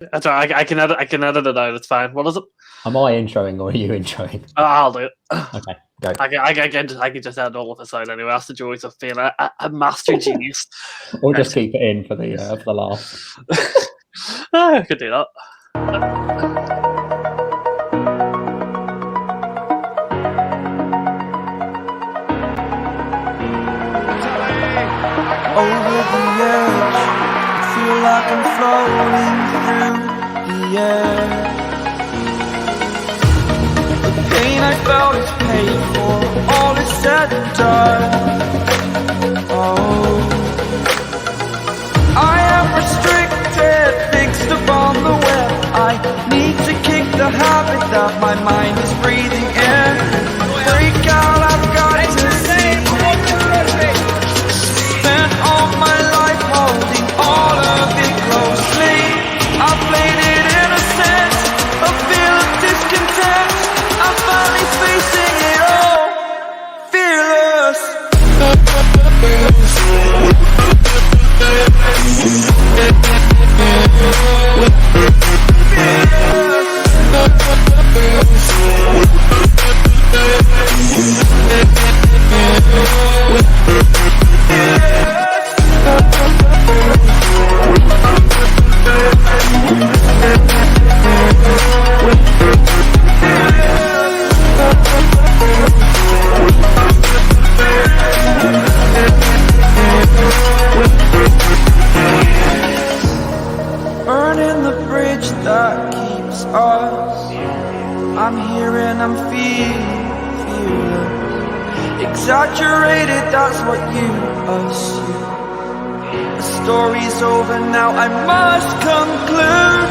That's all right. I can edit it out. It's fine. What is it? Am I introing or are you introing? I'll do it. Okay, go. I can just add all of this out anyway. That's the joys of being a master genius. Or just keep it in for the laugh. I could do that. Over the edge, I feel like I'm floating through the air. The pain I felt is paid for, all is said and done. Oh, I am restricted, fixed upon the web. I need to kick the habit that my mind is breathing in. Break out, I've got to see. Spent all my life holding all of it closely. I played it innocent, a feel of discontent. I'm finally facing it all, fearless. Burning the bridge that keeps us. I'm here and I'm feeling fearless. Exaggerated, that's what you assume. The story's over now, I must conclude.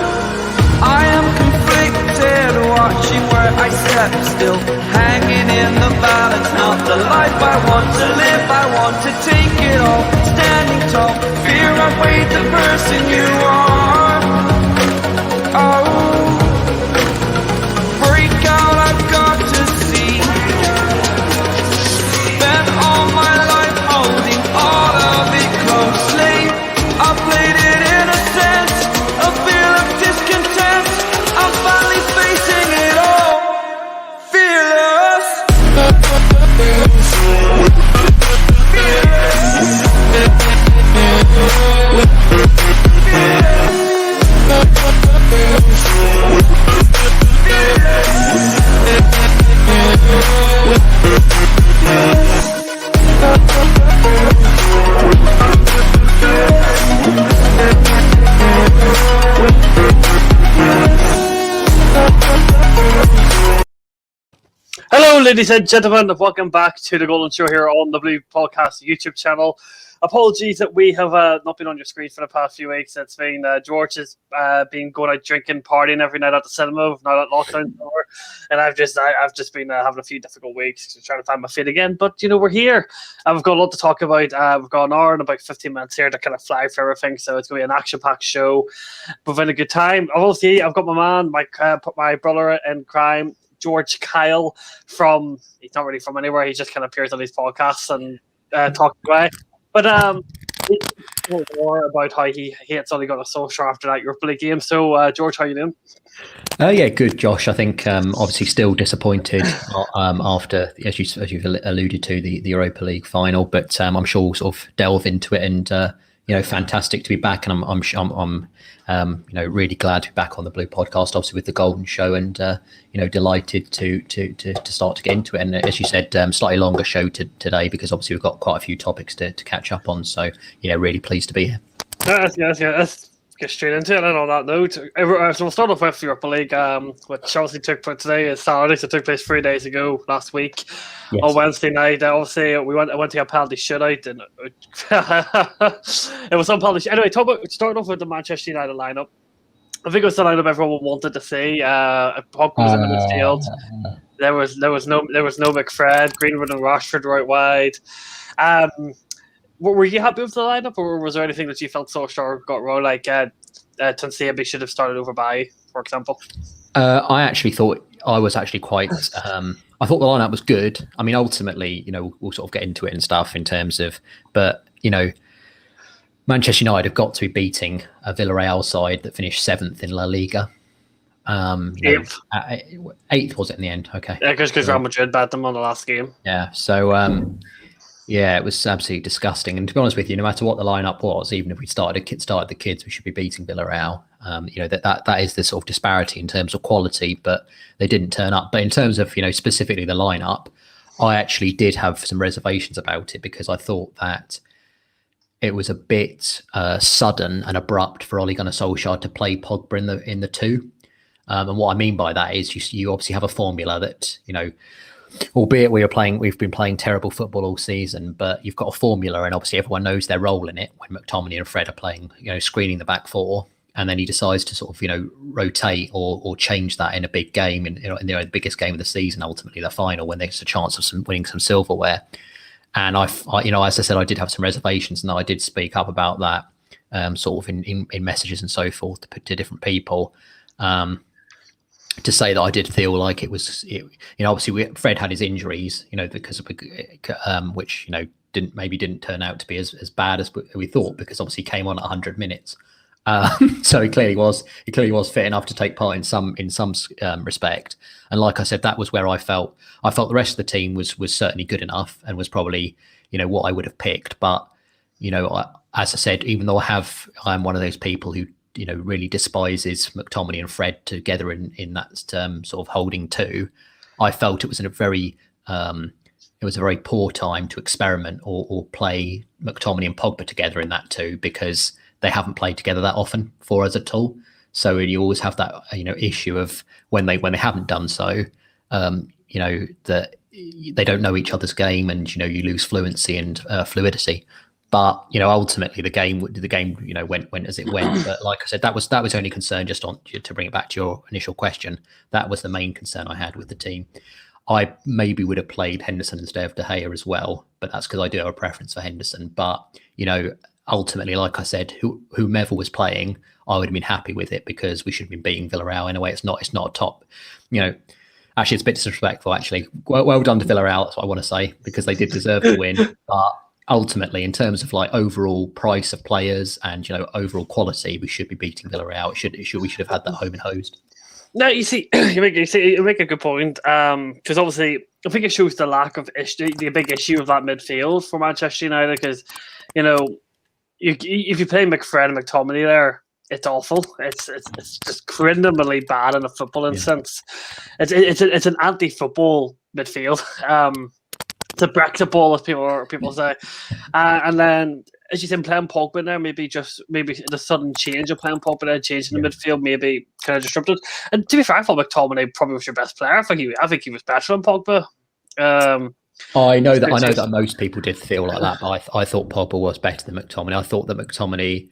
I am conflicted, watching where I step still, hanging in the balance. Not the life I want to live, I want to take it all. Standing tall, fear I've weighed the person you are. Oh, break out, I've got to see. Spent all my life holding all of it closely. I played it innocent, a feel of discontent. I'm finally facing it all, fearless. Hello, ladies and gentlemen, and welcome back to the Golden Show here on the Blue Podcast YouTube channel. Apologies that we have not been on your screen for the past few weeks. It's been George has been going out drinking, partying every night at the cinema, now that lockdown's over, and I've just been having a few difficult weeks trying to find my feet again. But you know, we're here, and we've got a lot to talk about. We've got an hour and about 15 minutes here to kind of fly through everything, so it's going to be an action-packed show. We've had a good time. Obviously, I've got my man, my brother in crime, George Kyle, he's not really from anywhere, he just kind of appears on these podcasts and talks away. But more about how he hates all he got a social after that Europa League game. So, George, how you doing? Yeah, good, Josh. I think obviously still disappointed after, as you've alluded to, the Europa League final. But I'm sure we'll sort of delve into it. And fantastic to be back. And I'm really glad to be back on the Blue Podcast, obviously with the Golden Show, and delighted to start to get into it. And as you said, slightly longer show today because obviously we've got quite a few topics to catch up on. So really pleased to be here. Yes. Let's get straight into it. And on that note, so we'll start off with Europa League, which obviously took place today is Saturday, so it took place 3 days ago last week. Yes. On Wednesday night. Obviously, I went to a penalty shootout, and it was some penalty. Anyway, start off with the Manchester United lineup. I think it was the lineup everyone wanted to see. Pogba was in the midfield. There was no McFred. Greenwood and Rashford right wide. Were you happy with the lineup, or was there anything that you felt Solskjaer got wrong, like Tanseabi should have started over Bailly, for example? I actually thought I was actually quite. I thought the lineup was good. I mean, ultimately, we'll sort of get into it and stuff in terms of, but Manchester United have got to be beating a Villarreal side that finished 7th in La Liga. Eighth was it in the end? Okay. Yeah, because Real Madrid bet them on the last game. Yeah. So yeah, it was absolutely disgusting. And to be honest with you, no matter what the lineup was, even if we started the kids, we should be beating Villarreal. That is the sort of disparity in terms of quality, but they didn't turn up. But in terms of specifically the lineup, I actually did have some reservations about it because I thought that it was a bit sudden and abrupt for Ole Gunnar Solskjaer to play Pogba in the two. And what I mean by that is you obviously have a formula that, albeit we've been playing terrible football all season, but you've got a formula and obviously everyone knows their role in it when McTominay and Fred are playing, screening the back four. And then he decides to sort of, rotate or change that in a big game, in the biggest game of the season, ultimately the final, when there's a chance of winning some silverware. And as I said, I did have some reservations, and I did speak up about that, sort of in messages and so forth to different people, to say that I did feel like it was, obviously Fred had his injuries, because of which didn't turn out to be as bad as we thought, because obviously he came on at 100 minutes. So he clearly was fit enough to take part in some respect. And like I said, that was where I felt the rest of the team was certainly good enough and was probably what I would have picked. But as I said, even though I'm one of those people who really despises McTominay and Fred together in that sort of holding two, I felt it was a very poor time to experiment or play McTominay and Pogba together in that two, because they haven't played together that often for us at all. So you always have that issue of when they haven't done so, that they don't know each other's game, and you lose fluency and fluidity. But ultimately the game went as it went. But like I said, that was the only concern. Just to bring it back to your initial question, that was the main concern I had with the team. I maybe would have played Henderson instead of De Gea as well, but that's because I do have a preference for Henderson. But ultimately, like I said, whomever was playing, I would have been happy with it, because we should have been beating Villarreal anyway. It's not a top, actually it's a bit disrespectful actually. Well done to Villarreal, that's what I want to say, because they did deserve the win. But ultimately, in terms of like overall price of players and overall quality, we should be beating Villarreal. We should have had that home and hosed. No, you make a good point. Because obviously, I think it shows the lack of the big issue of that midfield for Manchester United. Because if you play McFred and McTominay there, it's awful. It's just criminally bad in a footballing sense. It's an anti-football midfield. It's a Brexit ball, as people say. And then, as you said, playing Pogba there, maybe the sudden change of playing Pogba there, changing the midfield, maybe kind of disrupted. And to be fair, I thought McTominay probably was your best player. I think he was better than Pogba. I know that most people did feel like that, but I thought Pogba was better than McTominay. I thought that McTominay,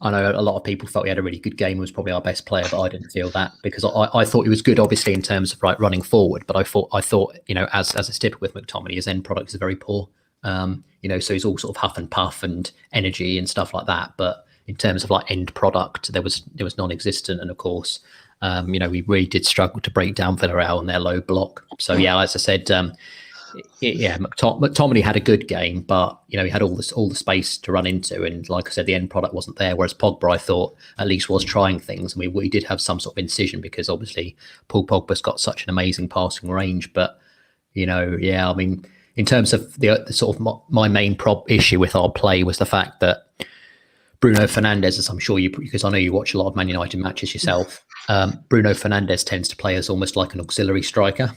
I know a lot of people felt he had a really good game, was probably our best player, but I didn't feel that, because I thought he was good, obviously, in terms of running forward. But I thought as it's typical with McTominay, his end product is very poor. So he's all sort of huff and puff and energy and stuff like that. But in terms of end product, there was non-existent. And of course, we really did struggle to break down Villarreal and their low block. So yeah, as I said, McTominay had a good game, but he had all the space to run into, and like I said, the end product wasn't there. Whereas Pogba, I thought, at least was trying things. I mean, we did have some sort of incision, because obviously Paul Pogba's got such an amazing passing range. But I mean, in terms of the sort of my main issue with our play was the fact that Bruno Fernandes, as I'm sure because I know you watch a lot of Man United matches yourself, Bruno Fernandes tends to play as almost like an auxiliary striker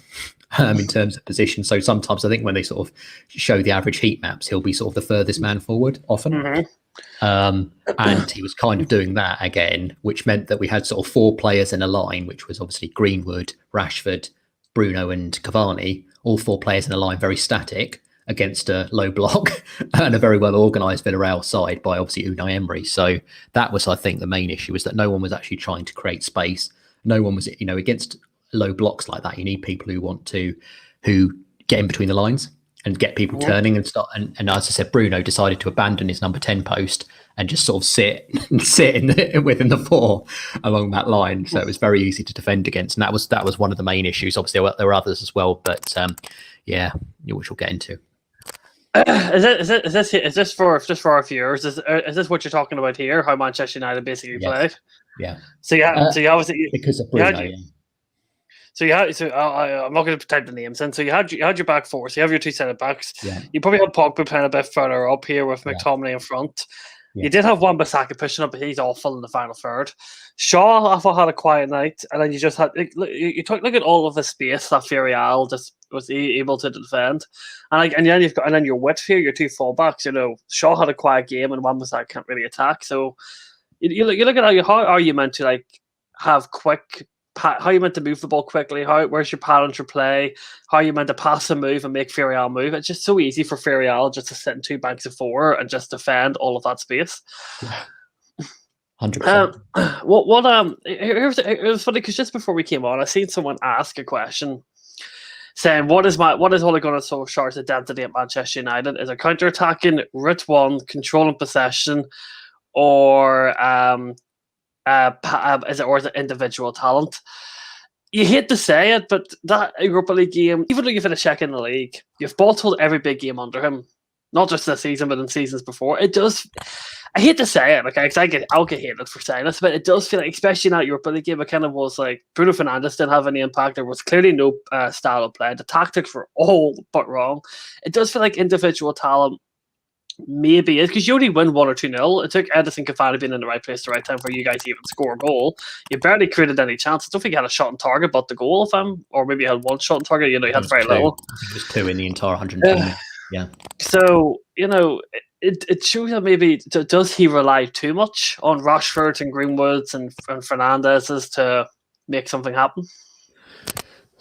in terms of position. So sometimes I think when they sort of show the average heat maps, he'll be sort of the furthest man forward often. Mm-hmm. And he was kind of doing that again, which meant that we had sort of 4 players in a line, which was obviously Greenwood, Rashford, Bruno and Cavani, all 4 players in a line, very static, against a low block and a very well organised Villarreal side by obviously Unai Emery. So that was, I think, the main issue, was that no one was actually trying to create space. No one was, against low blocks like that, you need people who get in between the lines and get people turning and start. And as I said, Bruno decided to abandon his number 10 post and just sort of sit within the 4 along that line. So it was very easy to defend against. And that was one of the main issues. Obviously, there were others as well, but which we'll get into. Is this for just for our viewers? Is this what you're talking about here? How Manchester United basically played? Yeah. So you obviously because of Bruno. I'm not going to type the names in. So you had your back four. So you have your two centre backs. Yeah. You probably had Pogba playing a bit further up here with McTominay in front. Yeah. You did have Wan-Bissaka pushing up, but he's awful in the final third. Shaw, I thought, had a quiet night, and then you just had look at all of the space that Villarreal just was able to defend, and then your width here, your two fullbacks. You know, Shaw had a quiet game, and Wan-Bissaka can't really attack. So you look at how are you meant to have quick. How you meant to move the ball quickly? Where's your pattern to play? How you meant to pass a move and make Villarreal move? It's just so easy for Villarreal just to sit in two banks of four and just defend all of that space. 100%. It was funny because just before we came on, I seen someone ask a question saying, "What is Ole Gunnar Solskjaer's identity at Manchester United? Is it counter-attacking, route one, controlling possession, or is it individual talent?" You hate to say it, but that Europa League game, even though you've had a check in the league, you've bottled every big game under him. Not just this season, but in seasons before. It does. I hate to say it, okay, because I'll get hated for saying this, but it does feel like, especially in that Europa League game, it kind of was like Bruno Fernandes didn't have any impact. There was clearly no style of play. The tactics were all but wrong. It does feel like individual talent. Maybe because you only win 1 or 2-0. It took Edison Cavani being in the right place at the right time for you guys to even score a goal. You barely created any chances. I don't think you had a shot on target, but the goal of him, or maybe you had one shot on target. You had very little. I think it was 2 in the entire 120. Yeah. So it shows that maybe does he rely too much on Rashford and Greenwoods and Fernandez to make something happen?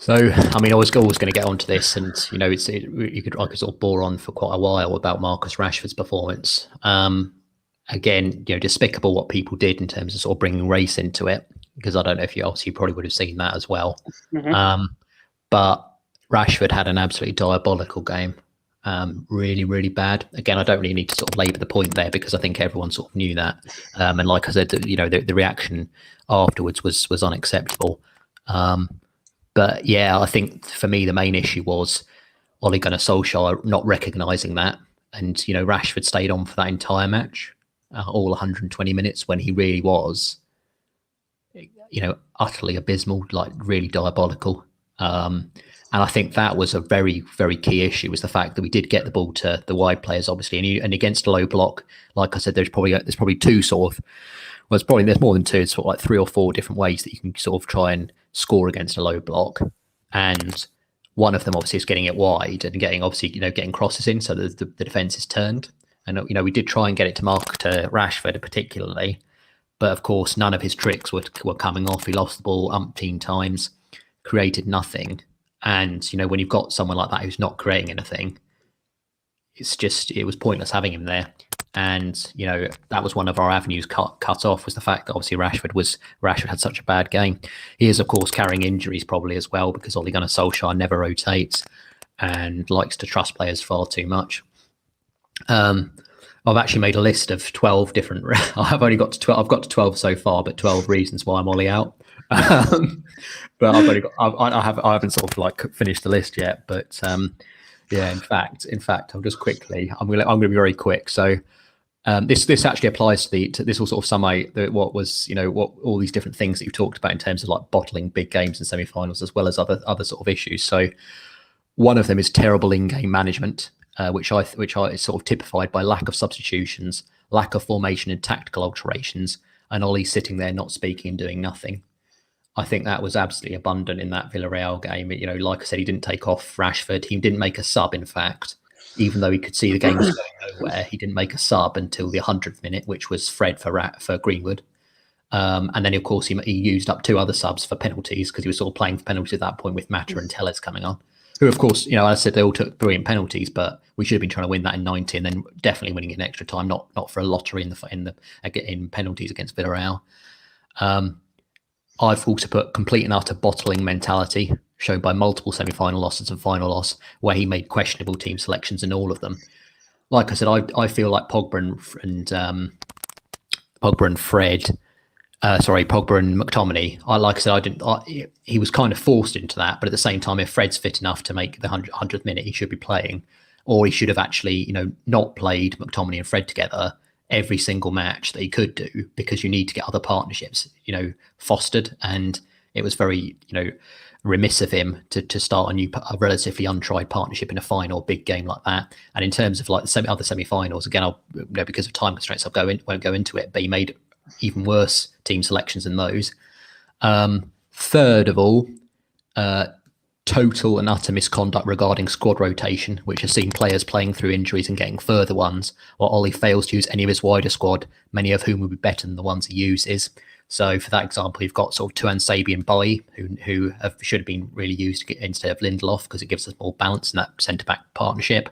So, I mean, I was always going to get onto this, and I could sort of bore on for quite a while about Marcus Rashford's performance. Again, despicable what people did in terms of sort of bringing race into it, because I don't know if you probably would have seen that as well. Mm-hmm. But Rashford had an absolutely diabolical game, really, really bad. Again, I don't really need to sort of labour the point there because I think everyone sort of knew that. And like I said, the reaction afterwards was unacceptable. But yeah, I think for me, the main issue was Ole Gunnar Solskjaer not recognising that. And, Rashford stayed on for that entire match, all 120 minutes, when he really was, utterly abysmal, like really diabolical. And I think that was a very, very key issue, was the fact that we did get the ball to the wide players, obviously. And against a low block, like I said, there's probably two sort of, well, there's more than two. It's sort of like 3 or 4 different ways that you can sort of try and score against a low block, and one of them obviously is getting it wide and getting crosses in so that the defense is turned. And we did try and get it to Rashford particularly, but of course none of his tricks were coming off. He lost the ball umpteen times, created nothing, and when you've got someone like that who's not creating anything, it was pointless having him there. And that was one of our avenues cut off, was the fact that obviously Rashford had such a bad game. He is of course carrying injuries probably as well, because Ole Gunnar Solskjaer never rotates and likes to trust players far too much. I've actually made a list of 12 different. I've only got to 12. I've got to 12 so far, but 12 reasons why I'm Ollie out. But I haven't sort of like finished the list yet. But yeah, in fact, I'll just quickly. I'm gonna be very quick. So. This actually applies to this will sort of summate what all these different things that you've talked about in terms of like bottling big games and semi-finals, as well as other sort of issues. So one of them is terrible in-game management, which I is sort of typified by lack of substitutions, lack of formation and tactical alterations, and Ollie sitting there not speaking and doing nothing. I think that was absolutely abundant in that Villarreal game. Like I said, he didn't take off Rashford. He didn't make a sub, in fact. Even though he could see the game was going nowhere, he didn't make a sub until the 100th minute, which was Fred for Greenwood. And then, of course, he used up 2 other subs for penalties, because he was sort of playing for penalties at that point with Mata and Telles coming on, who, of course, as I said, they all took brilliant penalties, but we should have been trying to win that in 90 and then definitely winning in extra time, not for a lottery in penalties against Villarreal. I've also put complete and utter bottling mentality, shown by multiple semi-final losses and final loss, where he made questionable team selections in all of them. Like I said, I feel like Pogba and McTominay. He was kind of forced into that, but at the same time, if Fred's fit enough to make the 100th minute, he should be playing. or he should have actually, not played McTominay and Fred together every single match that he could do, because you need to get other partnerships, fostered. And it was very, remiss of him to start a relatively untried partnership in a final big game like that. And in terms of like the other semi-finals, again, I'll, because of time constraints, won't go into it, but he made even worse team selections than those. Third of all, total and utter misconduct regarding squad rotation, which has seen players playing through injuries and getting further ones, while Ollie fails to use any of his wider squad, many of whom will be better than the ones he uses. So for that example, you've got sort of Tuan Sabi and Bailly, who should have been really used instead of Lindelof, because it gives us more balance in that centre-back partnership.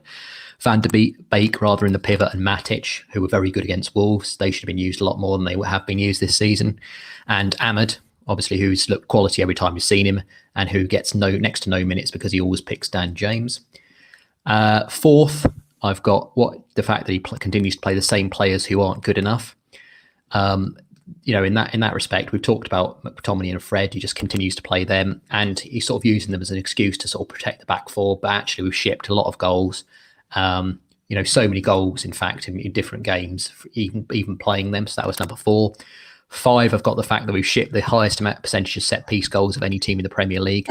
Van der Beek, rather, in the pivot, and Matic, who were very good against Wolves. They should have been used a lot more than they have been used this season. And Ahmed, obviously, who's looked quality every time you've seen him, and who gets next to no minutes because he always picks Dan James. Fourth, I've got the fact that he continues to play the same players who aren't good enough. In that respect, we've talked about McTominay and Fred. He just continues to play them, and he's sort of using them as an excuse to sort of protect the back four. But actually, we've shipped a lot of goals. So many goals, in fact, in different games, even playing them. So that was number 4. 5, I've got the fact that we've shipped the highest amount percentage of set piece goals of any team in the Premier League.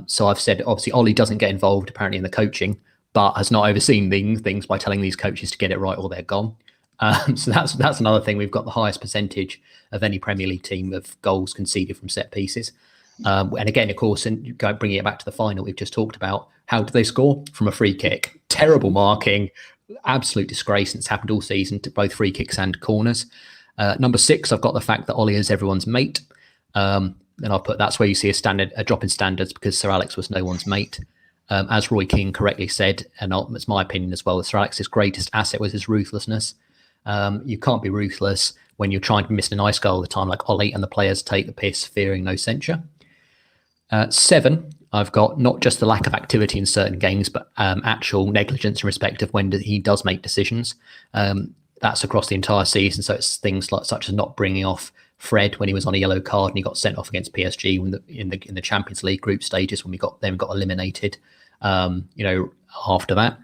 So I've said, obviously, Ollie doesn't get involved apparently in the coaching, but has not overseen things by telling these coaches to get it right or they're gone. So that's another thing. We've got the highest percentage of any Premier League team of goals conceded from set pieces. And again, of course, and bringing it back to the final we've just talked about, how do they score? From a free kick. Terrible marking, absolute disgrace. And it's happened all season to both free kicks and corners. Number 6, I've got the fact that Ollie is everyone's mate. And I'll put that's where you see a drop in standards, because Sir Alex was no one's mate. As Roy Keane correctly said, and it's my opinion as well, that Sir Alex's greatest asset was his ruthlessness. You can't be ruthless when you're trying to miss a nice goal all the time, like Ollie, and the players take the piss, fearing no censure. 7, I've got not just the lack of activity in certain games, but actual negligence in respect of when he does make decisions. That's across the entire season. So it's things such as not bringing off Fred when he was on a yellow card and he got sent off against PSG in the Champions League group stages when we got eliminated. After that,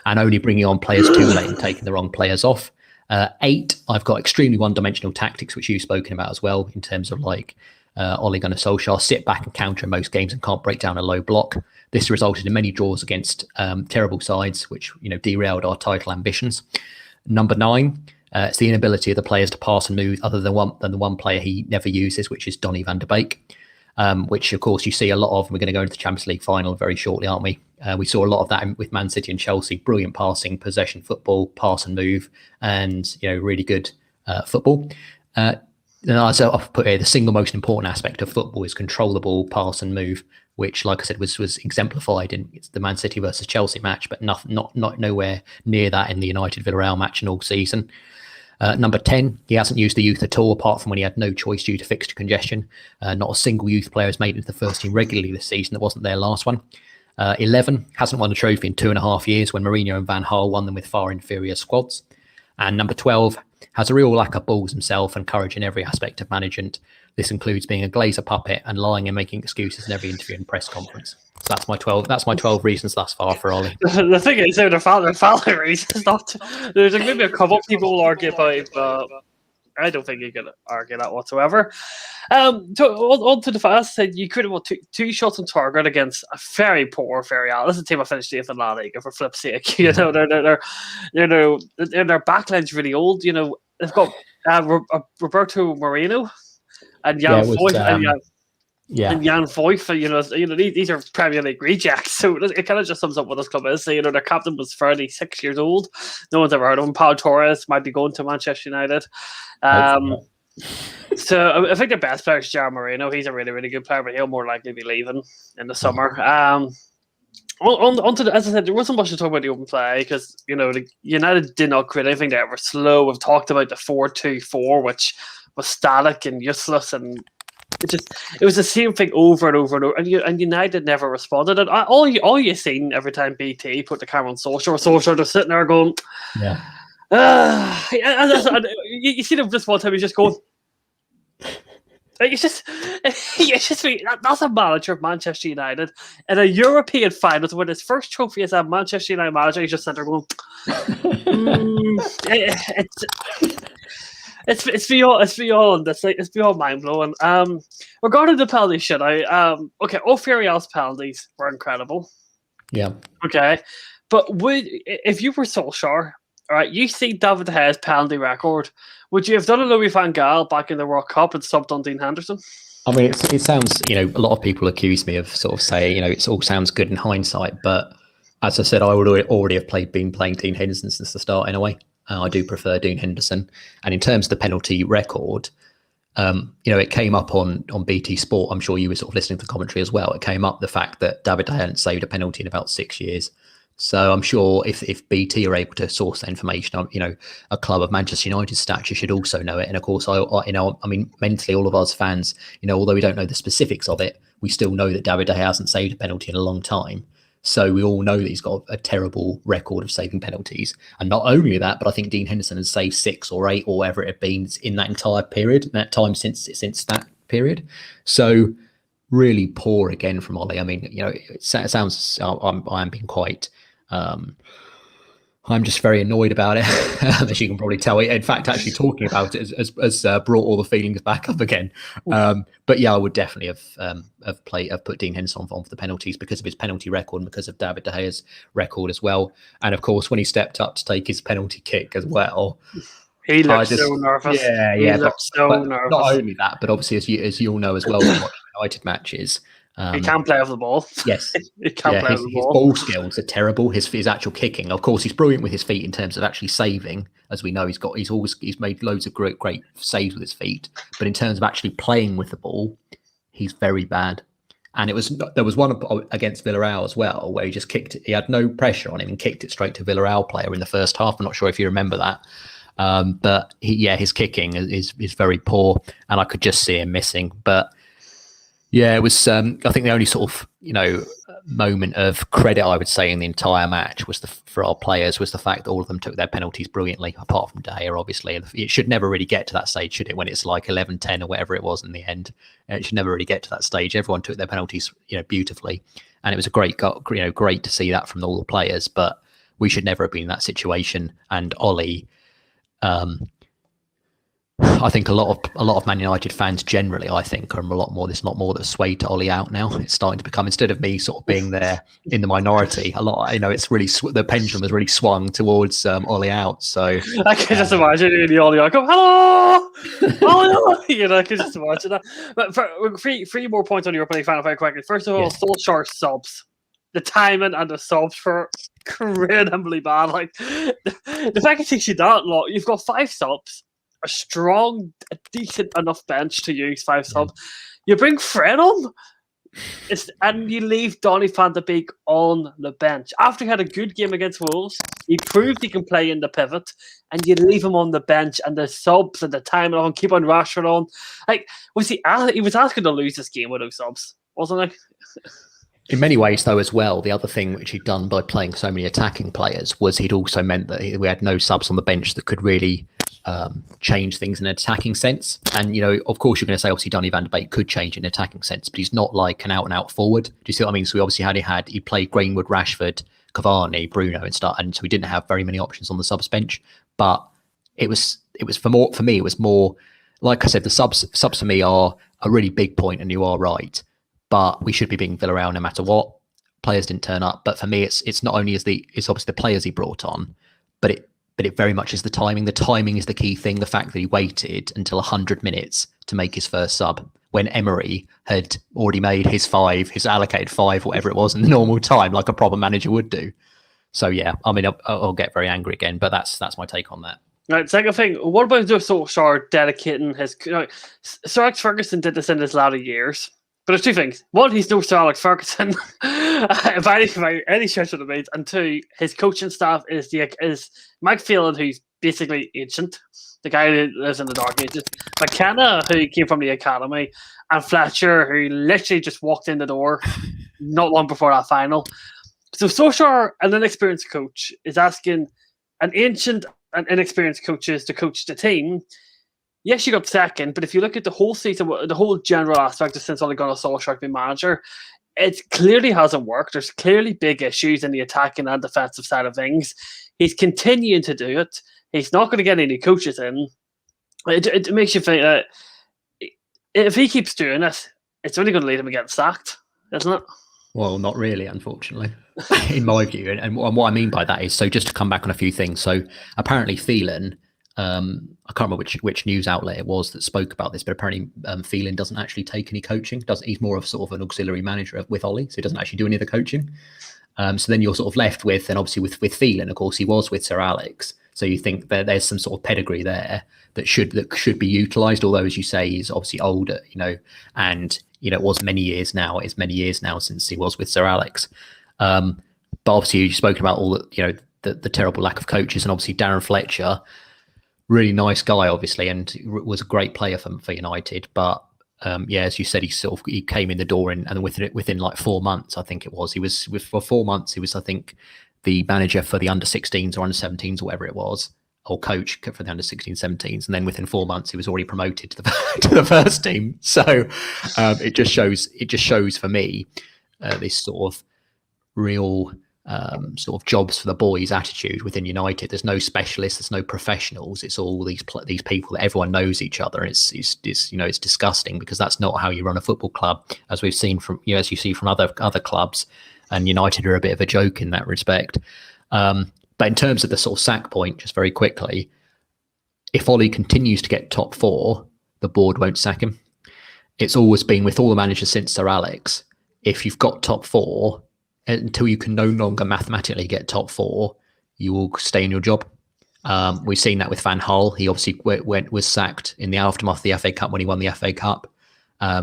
and only bringing on players too late and taking the wrong players off. 8, I've got extremely one-dimensional tactics, which you've spoken about as well, in terms of like Ole Gunnar Solskjaer sit back and counter in most games and can't break down a low block. This resulted in many draws against terrible sides, which derailed our title ambitions. Number 9, it's the inability of the players to pass and move other than the one player he never uses, which is Donny van der Beek, which, of course, you see a lot of. And we're going to go into the Champions League final very shortly, aren't we? We saw a lot of that with Man City and Chelsea. Brilliant passing, possession football, pass and move, and really good football. So I've put here the single most important aspect of football is control the ball, pass and move, which, like I said, was exemplified in the Man City versus Chelsea match, but not nowhere near that in the United Villarreal match in all season. Number 10, he hasn't used the youth at all, apart from when he had no choice due to fixture congestion. Not a single youth player has made it to the first team regularly this season that wasn't their last one. 11, hasn't won a trophy in 2.5 years when Mourinho and Van Gaal won them with far inferior squads. And number 12, has a real lack of balls himself and courage in every aspect of management. This includes being a Glazer puppet and lying and making excuses in every interview and press conference. So that's my 12. That's my 12 reasons thus far for Ollie. The thing is, they're valid reasons. There's maybe a couple of people will argue about, but I don't think you can argue that whatsoever. On to the fast side, you could have won two shots on target against a very poor Villarreal. This is a team I finished 8th in La Liga, for flip's sake. Their backline's really old. They've got Roberto Moreno and Jan Voigt. And Jan Voigt, these are Premier League rejects. So it kind of just sums up what this club is. So, their captain was 6 years old. No one's ever heard of him. Pau Torres might be going to Manchester United. So I think the best player is Jan Moreno. He's a really, really good player, but he'll more likely be leaving in the summer. As I said, there wasn't much to talk about the open play because, United did not create anything that were slow. We've talked about the 4-2-4, which was static and useless, and it was the same thing over and over and over, and United never responded. And all you seen every time BT put the camera on Solskjaer, they're sitting there going, you see them just one time, he's just going, Like, that's a manager of Manchester United in a European final to win his first trophy as a Manchester United manager. He's just sitting there going, it's beyond mind blowing. Regarding the penalty shootout, okay, O'Furiel's penalties were incredible. Yeah. Okay, but if you were Solskjaer, all right, you see David De Gea's penalty record, would you have done a Louis van Gaal back in the World Cup and subbed on Dean Henderson? I mean, it sounds, a lot of people accuse me of sort of saying, it all sounds good in hindsight, but as I said, I would already have been playing Dean Henderson since the start in a way. I do prefer Dean Henderson. And in terms of the penalty record, it came up on BT Sport. I'm sure you were sort of listening to the commentary as well. It came up the fact that David De Gea hadn't saved a penalty in about 6 years. So I'm sure if BT are able to source that information, a club of Manchester United stature should also know it. And of course, I mean, mentally, all of us fans, although we don't know the specifics of it, we still know that David De Gea hasn't saved a penalty in a long time. So we all know that he's got a terrible record of saving penalties. And not only that, but I think Dean Henderson has saved 6 or 8 or whatever it had been in that entire period, that time since that period. So really poor again from Ollie. I mean, it sounds, I'm being quite, I'm just very annoyed about it, as you can probably tell. In fact, actually talking about it has brought all the feelings back up again. But yeah, I would definitely have put Dean Henderson on for the penalties because of his penalty record and because of David De Gea's record as well. And of course, when he stepped up to take his penalty kick as well, he looked so nervous. Yeah, but nervous. Not only that, but obviously, as you all know as well, watching United matches. He can't play off the ball. Yes, he can't play off the ball. His ball skills are terrible. His actual kicking, of course, he's brilliant with his feet in terms of actually saving. As we know, he's made loads of great saves with his feet. But in terms of actually playing with the ball, he's very bad. And there was one against Villarreal as well, where he just kicked it. He had no pressure on him and kicked it straight to Villarreal player in the first half. I'm not sure if you remember that. But his kicking is very poor, and I could just see him missing. But yeah, it was. I think the only sort of moment of credit I would say in the entire match was for our players was the fact that all of them took their penalties brilliantly, apart from De Gea, obviously. It should never really get to that stage, should it? When it's like 11-10 or whatever it was in the end, it should never really get to that stage. Everyone took their penalties, beautifully, and it was a great to see that from all the players. But we should never have been in that situation. And Ollie. I think a lot of Man United fans generally, there's a lot more that's swayed to Ollie out now. It's starting to become, instead of me sort of being there in the minority, a lot, it's really, the pendulum has really swung towards Ollie out. So I can just imagine the Ollie, I go, hello, Ollie, I can just imagine that. But for three more points on Europa League final very quickly. First of all, Solskjaer subs. The timing and the subs were incredibly bad. Like the fact it takes you that long, you've got 5 subs. A decent enough bench to use 5 subs. You bring Fred on, and you leave Donny van de Beek on the bench. After he had a good game against Wolves, he proved he can play in the pivot, and you leave him on the bench, and the subs and the time on, keep on Rashford on. Like, he was asking to lose this game with those subs, wasn't he? In many ways, though, as well, the other thing which he'd done by playing so many attacking players was he'd also meant that we had no subs on the bench that could really change things in an attacking sense. And, of course, you're going to say, obviously, Donny van de Beek could change in an attacking sense, but he's not like an out-and-out forward. Do you see what I mean? So we obviously he played Greenwood, Rashford, Cavani, Bruno and stuff, and so we didn't have very many options on the subs bench. But it was for me, it was more, like I said, the subs for me are a really big point, and you are right. But we should be beating Villarreal no matter what. Players didn't turn up, but for me, it's not only it's obviously the players he brought on, but it very much is the timing. The timing is the key thing. The fact that he waited until 100 minutes to make his first sub when Emery had already made his allocated 5, whatever it was, in the normal time, like a proper manager would do. So yeah, I mean, I'll get very angry again, but that's my take on that. Right, second thing, what about Solskjaer dedicating his? Sir Alex Ferguson did this in his latter years. But there's 2 things. 1, he's no Sir Alex Ferguson, by any stretch of the means. And 2, his coaching staff is Mike Phelan, who's basically ancient, the guy who lives in the dark ages, McKenna, who came from the academy, and Fletcher, who literally just walked in the door not long before that final. So Solskjaer, an inexperienced coach, is asking an ancient and inexperienced coaches to coach the team. yes, you got second, but if you look at the whole season, the whole general aspect of since Ole Gunnar Solskjaer been manager, it clearly hasn't worked. There's clearly big issues in the attacking and defensive side of things. He's continuing to do it. He's not going to get any coaches in. It makes you think that if he keeps doing it, it's only going to lead him to getting sacked, isn't it? Well, not really, unfortunately, in my view. And what I mean by that is, so just to come back on a few things. So apparently Phelan, I can't remember which news outlet it was that spoke about this, but apparently Phelan doesn't actually take any coaching. He's more of sort of an auxiliary manager with Ollie, so he doesn't actually do any of the coaching. So then you're sort of left with, and obviously with Phelan, of course, he was with Sir Alex. So you think there's some sort of pedigree there that should be utilised. Although, as you say, he's obviously older, and it was many years now. It's many years now since he was with Sir Alex. But obviously, you've spoken about all the terrible lack of coaches, and obviously Darren Fletcher, really nice guy, obviously, and was a great player for United. But as you said, he came in the door and within like 4 months, I think it was. For 4 months, he was, I think, the manager for the under-16s or under-17s or whatever it was, or coach for the under-16s, 17s, and then within 4 months he was already promoted to the first team. So it just shows for me this sort of real sort of jobs for the boys attitude within United. There's no specialists, there's no professionals. It's all these people that everyone knows each other. It's disgusting, because that's not how you run a football club, as we've seen from as you see from other clubs. And United are a bit of a joke in that respect. But in terms of the sort of sack point, just very quickly, if Ollie continues to get top 4, the board won't sack him. It's always been with all the managers since Sir Alex. If you've got top 4, until you can no longer mathematically get top 4, you will stay in your job. We've seen that with Van Gaal. He obviously was sacked in the aftermath of the FA Cup when he won the FA Cup.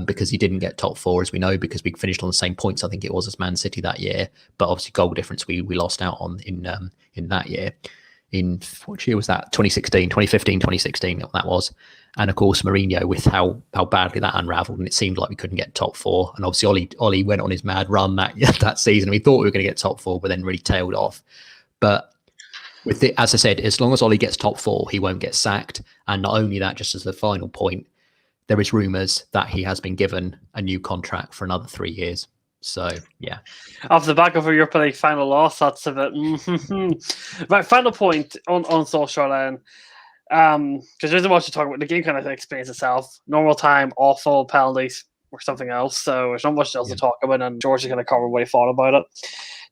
Because he didn't get top 4, as we know, because we finished on the same points, I think it was, as Man City that year. But obviously goal difference we lost out on in that year. In what year was that? 2015, 2016, that was. And of course, Mourinho, with how badly that unravelled, and it seemed like we couldn't get top 4. And obviously Ollie went on his mad run that season. We thought we were going to get top 4, but then really tailed off. But with it, as I said, as long as Ollie gets top 4, he won't get sacked. And not only that, just as the final point, there is rumours that he has been given a new contract for another 3 years. So, yeah. Off the back of a Europa League final loss, that's a bit... Right, final point on Solskjaer then. Because there's not much to talk about. The game kind of explains itself. Normal time, awful, penalties, or something else. So there's not much else to talk about, and George is going to cover what he thought about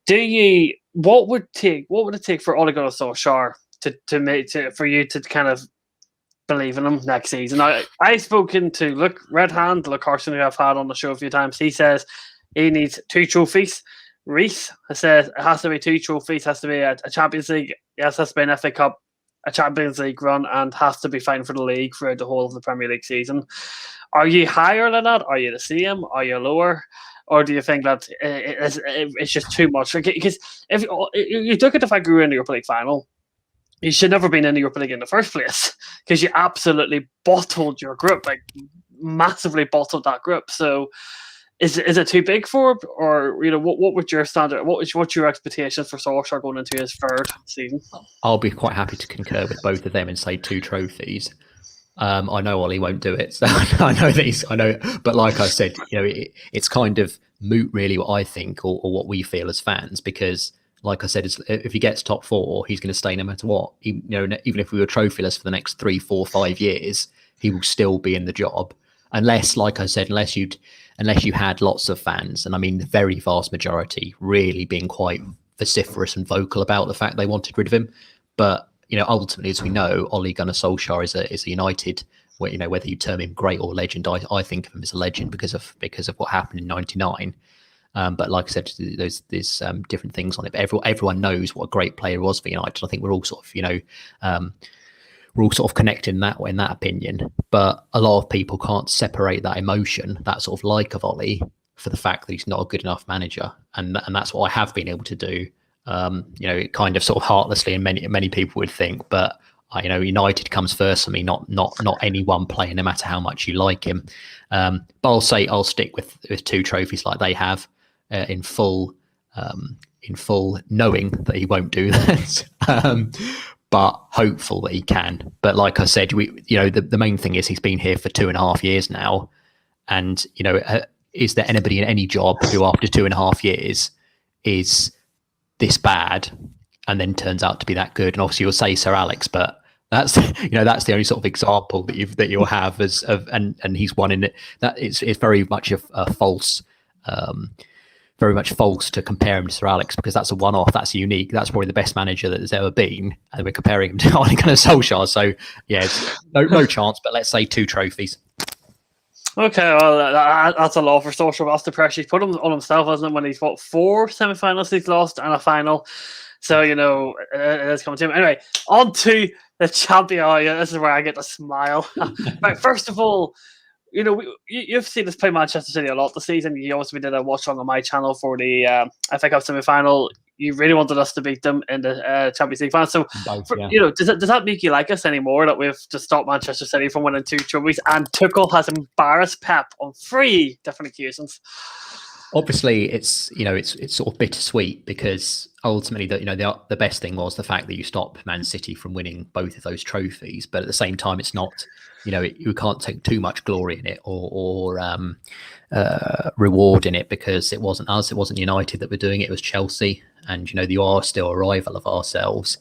it. What would it take for Ole Gunnar Solskjaer for you to kind of believe in him next season? I've spoken to Luke Carson, who I've had on the show a few times. He says he needs 2 trophies. Reese says it has to be 2 trophies, has to be a Champions League, yes, has to be an FA Cup, a Champions League run, and has to be fighting for the league throughout the whole of the Premier League season. Are you higher than that? Are you the same? Are you lower? Or do you think that it's just too much? Because if you look at the fact that we were in the Europa League final, you should never have been in the Europa League in the first place, because you absolutely bottled your group, like massively bottled that group. So is it too big for him? Or, what would your standard, what's your expectations for Solskjaer going into his 3rd season? I'll be quite happy to concur with both of them and say 2 trophies. I know Ollie won't do it, so I know, but like I said, it's kind of moot, really, what I think, or what we feel as fans, because, like I said, if he gets top 4, he's going to stay no matter what. Even if we were trophyless for the next 3, 4, 5 years, he will still be in the job, unless, like I said, unless you had lots of fans, and I mean the very vast majority, really being quite vociferous and vocal about the fact they wanted rid of him. But ultimately, as we know, Ole Gunnar Solskjaer is a United, whether you term him great or legend, I think of him as a legend because of what happened in '99. But like I said, there's different things on it. But everyone knows what a great player he was for United. I think we're all sort of connected in that way, in that opinion. But a lot of people can't separate that emotion, that sort of like of Ollie, for the fact that he's not a good enough manager, and that's what I have been able to do. Kind of sort of heartlessly, and many people would think, but United comes first for me, not any one player, no matter how much you like him. But I'll stick with 2 trophies like they have, in full knowing that he won't do that. but hopeful that he can. But like I said, the main thing is he's been here for 2.5 years now, and is there anybody in any job who after 2.5 years is this bad and then turns out to be that good? And obviously you'll say Sir Alex, but that's that's the only sort of example that you'll have and he's one in it. That it's very much a false. Very much false to compare him to Sir Alex, because that's a one-off, that's unique, that's probably the best manager that there's ever been, and we're comparing him to Ole Gunnar Solskjaer. So yeah, it's no chance, but let's say 2 trophies. Okay, well, that's a lot for Solskjaer. That's the pressure he's put on himself, hasn't it, when he's 4 semi-finals he's lost and a final. So, it is coming to him. Anyway, on to the champion. Oh, yeah, this is where I get to smile. Right, first of all, you've seen us play Manchester City a lot this season. You also did a watch on my channel for the FA Cup semi-final. You really wanted us to beat them in the Champions League final. So, does that make you like us anymore, that we've just stopped Manchester City from winning 2 trophies, and Tuchel has embarrassed Pep on 3 different occasions? Obviously, it's sort of bittersweet, because ultimately, the best thing was the fact that you stopped Man City from winning both of those trophies. But at the same time, it's not, you can't take too much glory in it or reward in it, because it wasn't us, it wasn't United that were doing it. It was Chelsea, and you are still a rival of ourselves.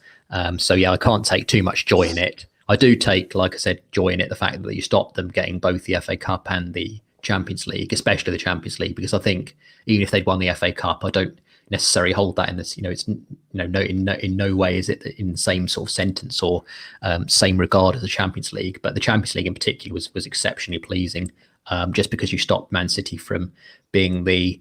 So yeah, I can't take too much joy in it. I do take, like I said, joy in it, the fact that you stopped them getting both the FA Cup and the Champions League, especially the Champions League, because I think even if they'd won the FA Cup, I don't necessarily hold that in this. It's in no way is it in the same sort of sentence or same regard as the Champions League. But the Champions League in particular was exceptionally pleasing, just because you stopped Man City from being the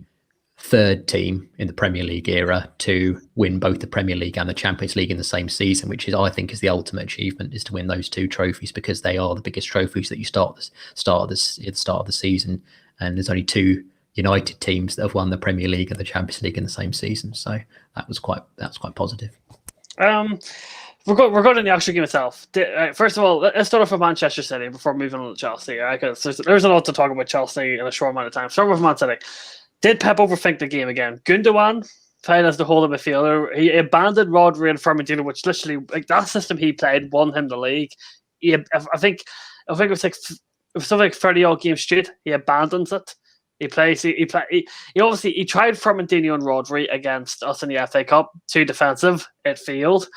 3rd team in the Premier League era to win both the Premier League and the Champions League in the same season, which I think is the ultimate achievement, is to win those 2 trophies, because they are the biggest trophies that you start at the start of the season. And there's only 2 United teams that have won the Premier League and the Champions League in the same season. So that was quite positive. Regarding the actual game itself, first of all, let's start off with Manchester City before moving on to Chelsea. Right? Because there's a lot to talk about Chelsea in a short amount of time. Start with Man City. Did Pep overthink the game again? Gundogan played as the holding midfielder. He abandoned Rodri and Firmino, which literally, that system he played won him the league. I think it was something like 30 odd games straight. He abandons it. He obviously tried Firmino and Rodri against us in the FA Cup. Too defensive. It failed.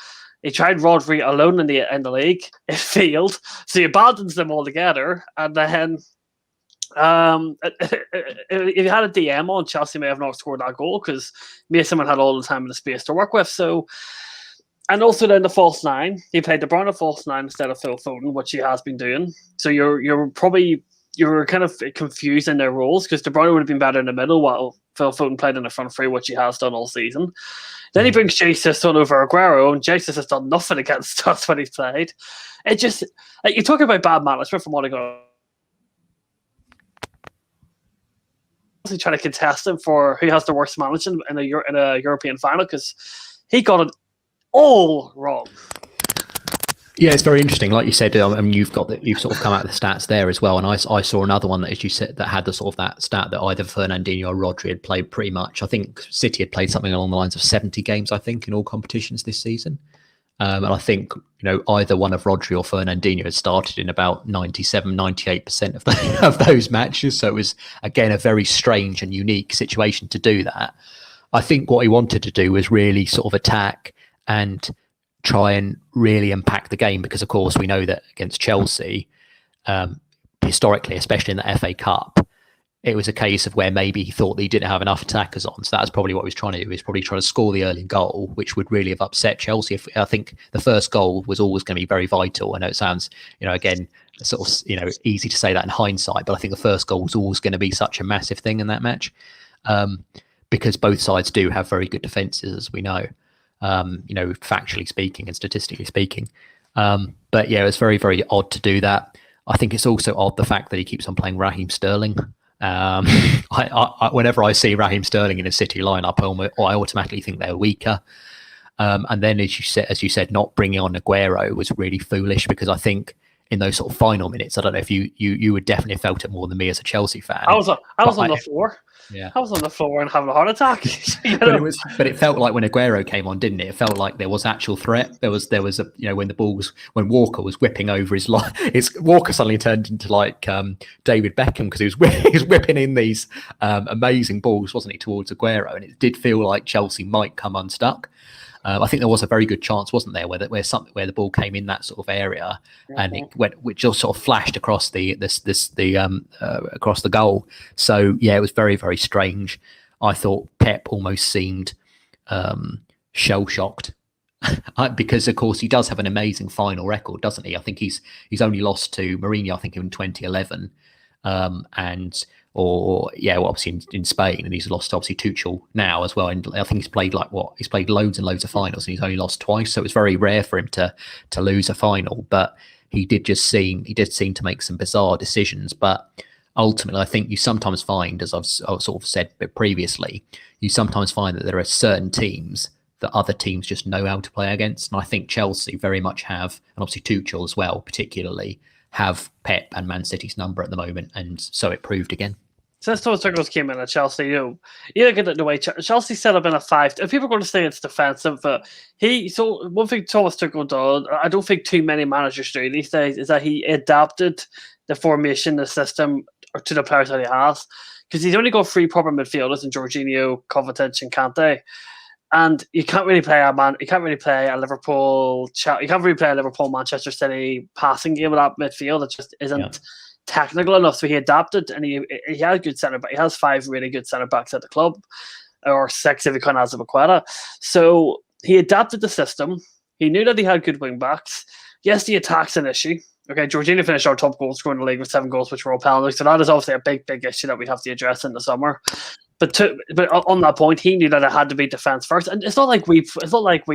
He tried Rodri alone in the league. It failed. So he abandons them altogether, and then. If you had a DM on, Chelsea may have not scored that goal, because Mason had all the time and the space to work with. So, and also then the false 9, he played De Bruyne false 9 instead of Phil Foden, which he has been doing. So you're kind of confused in their roles, because De Bruyne would have been better in the middle while Phil Foden played in the front 3, which he has done all season. Then he brings Jesus on over Aguero, and Jesus has done nothing against us when he's played. It just, like, you're talking about bad management from Ole Gunnar. Trying to contest him for who has the worst management in a European final, because he got it all wrong. Yeah, it's very interesting. Like you said, you've sort of come out of the stats there as well, and I saw another one that, as you said, that had the sort of that stat that either Fernandinho or Rodri had played pretty much. I think City had played something along the lines of 70 games, I think, in all competitions this season. And I think, either one of Rodri or Fernandinho had started in about 97, 98% of those matches. So it was, again, a very strange and unique situation to do that. I think what he wanted to do was really sort of attack and try and really impact the game, because, of course, we know that against Chelsea, historically, especially in the FA Cup, it was a case of where maybe he thought that he didn't have enough attackers on. So that's probably what he was trying to do. He was probably trying to score the early goal, which would really have upset Chelsea. I think the first goal was always going to be very vital. I know it sounds, again, sort of, easy to say that in hindsight, but I think the first goal was always going to be such a massive thing in that match, because both sides do have very good defences, as we know, factually speaking and statistically speaking. But yeah, it's very, very odd to do that. I think it's also odd the fact that he keeps on playing Raheem Sterling. Whenever I see Raheem Sterling in a City lineup, I automatically think they're weaker. And then, as you said, not bringing on Aguero was really foolish, because I think in those sort of final minutes. I don't know if you would definitely have felt it more than me as a Chelsea fan. I was on the floor. Yeah, I was on the floor and having a heart attack. But it felt like when Aguero came on, didn't it? It felt like there was actual threat. There was a when Walker was whipping over his line, Walker suddenly turned into like David Beckham, because he was whipping in these amazing balls, wasn't he, towards Aguero, and it did feel like Chelsea might come unstuck. I think there was a very good chance, wasn't there, where the ball came in that sort of area, and it went, which just sort of flashed across across the goal. So yeah, it was very, very strange. I thought Pep almost seemed shell shocked because, of course, he does have an amazing final record, doesn't he? I think he's only lost to Mourinho, I think, in 2011, obviously in Spain, and he's lost obviously Tuchel now as well. And I think he's played loads and loads of finals, and he's only lost twice. So it's very rare for him to lose a final. But he did seem to make some bizarre decisions. But ultimately, I think you sometimes find, as I've sort of said previously, you sometimes find that there are certain teams that other teams just know how to play against. And I think Chelsea very much have, and obviously Tuchel as well, particularly, have Pep and Man City's number at the moment, and so it proved again. Since Thomas Tuchel came in at Chelsea, you look at the way Chelsea set up in a 5. If people are going to say it's defensive, but one thing Thomas Tuchel does, I don't think too many managers do these days, is that he adapted the formation, the system, to the players that he has, because he's only got 3 proper midfielders in Jorginho, Kovacic, and Kante. And you can't really play a Liverpool. You can't really play a Liverpool Manchester City passing game with that midfield. It just isn't technical enough. So he adapted, and he has good centre back. He has 5 really good centre backs at the club, or 6 if he kind of has Azpilicueta. So he adapted the system. He knew that he had good wing backs. Yes, the attack's an issue. Okay, Jorginho finished our top goal scorer in the league with 7 goals, which were all penalties. So that is obviously a big issue that we have to address in the summer. But on that point, he knew that it had to be defense first, and it's not like we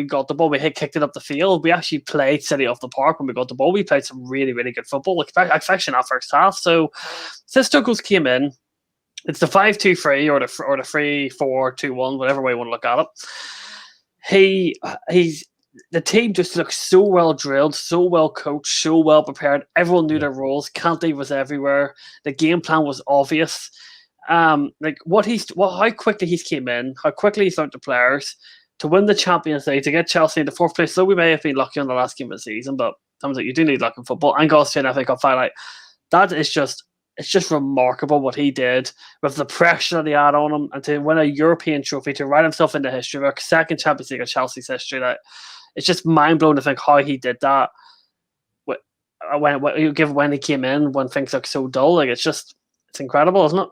got the ball, we kicked it up the field. We actually played City off the park when we got the ball. We played some really, really good football, especially in that first half. So since Tuchel's came in, it's the 5-2-3 or the 3-4-2-1, whatever way you want to look at it. The team just looks so well drilled, so well coached, so well prepared. Everyone knew their roles. Kante was everywhere. The game plan was obvious. How quickly he's came in, how quickly he's learned the players to win the Champions League, to get Chelsea into 4th place. So we may have been lucky on the last game of the season, but sometimes you do need luck in football. And got to an FA Cup final. That is just remarkable what he did with the pressure that he had on him, and to win a European trophy, to write himself into history, a 2nd Champions League of Chelsea's history. That it's just mind blowing to think how he did that. When he came in, when things look so dull, it's incredible, isn't it?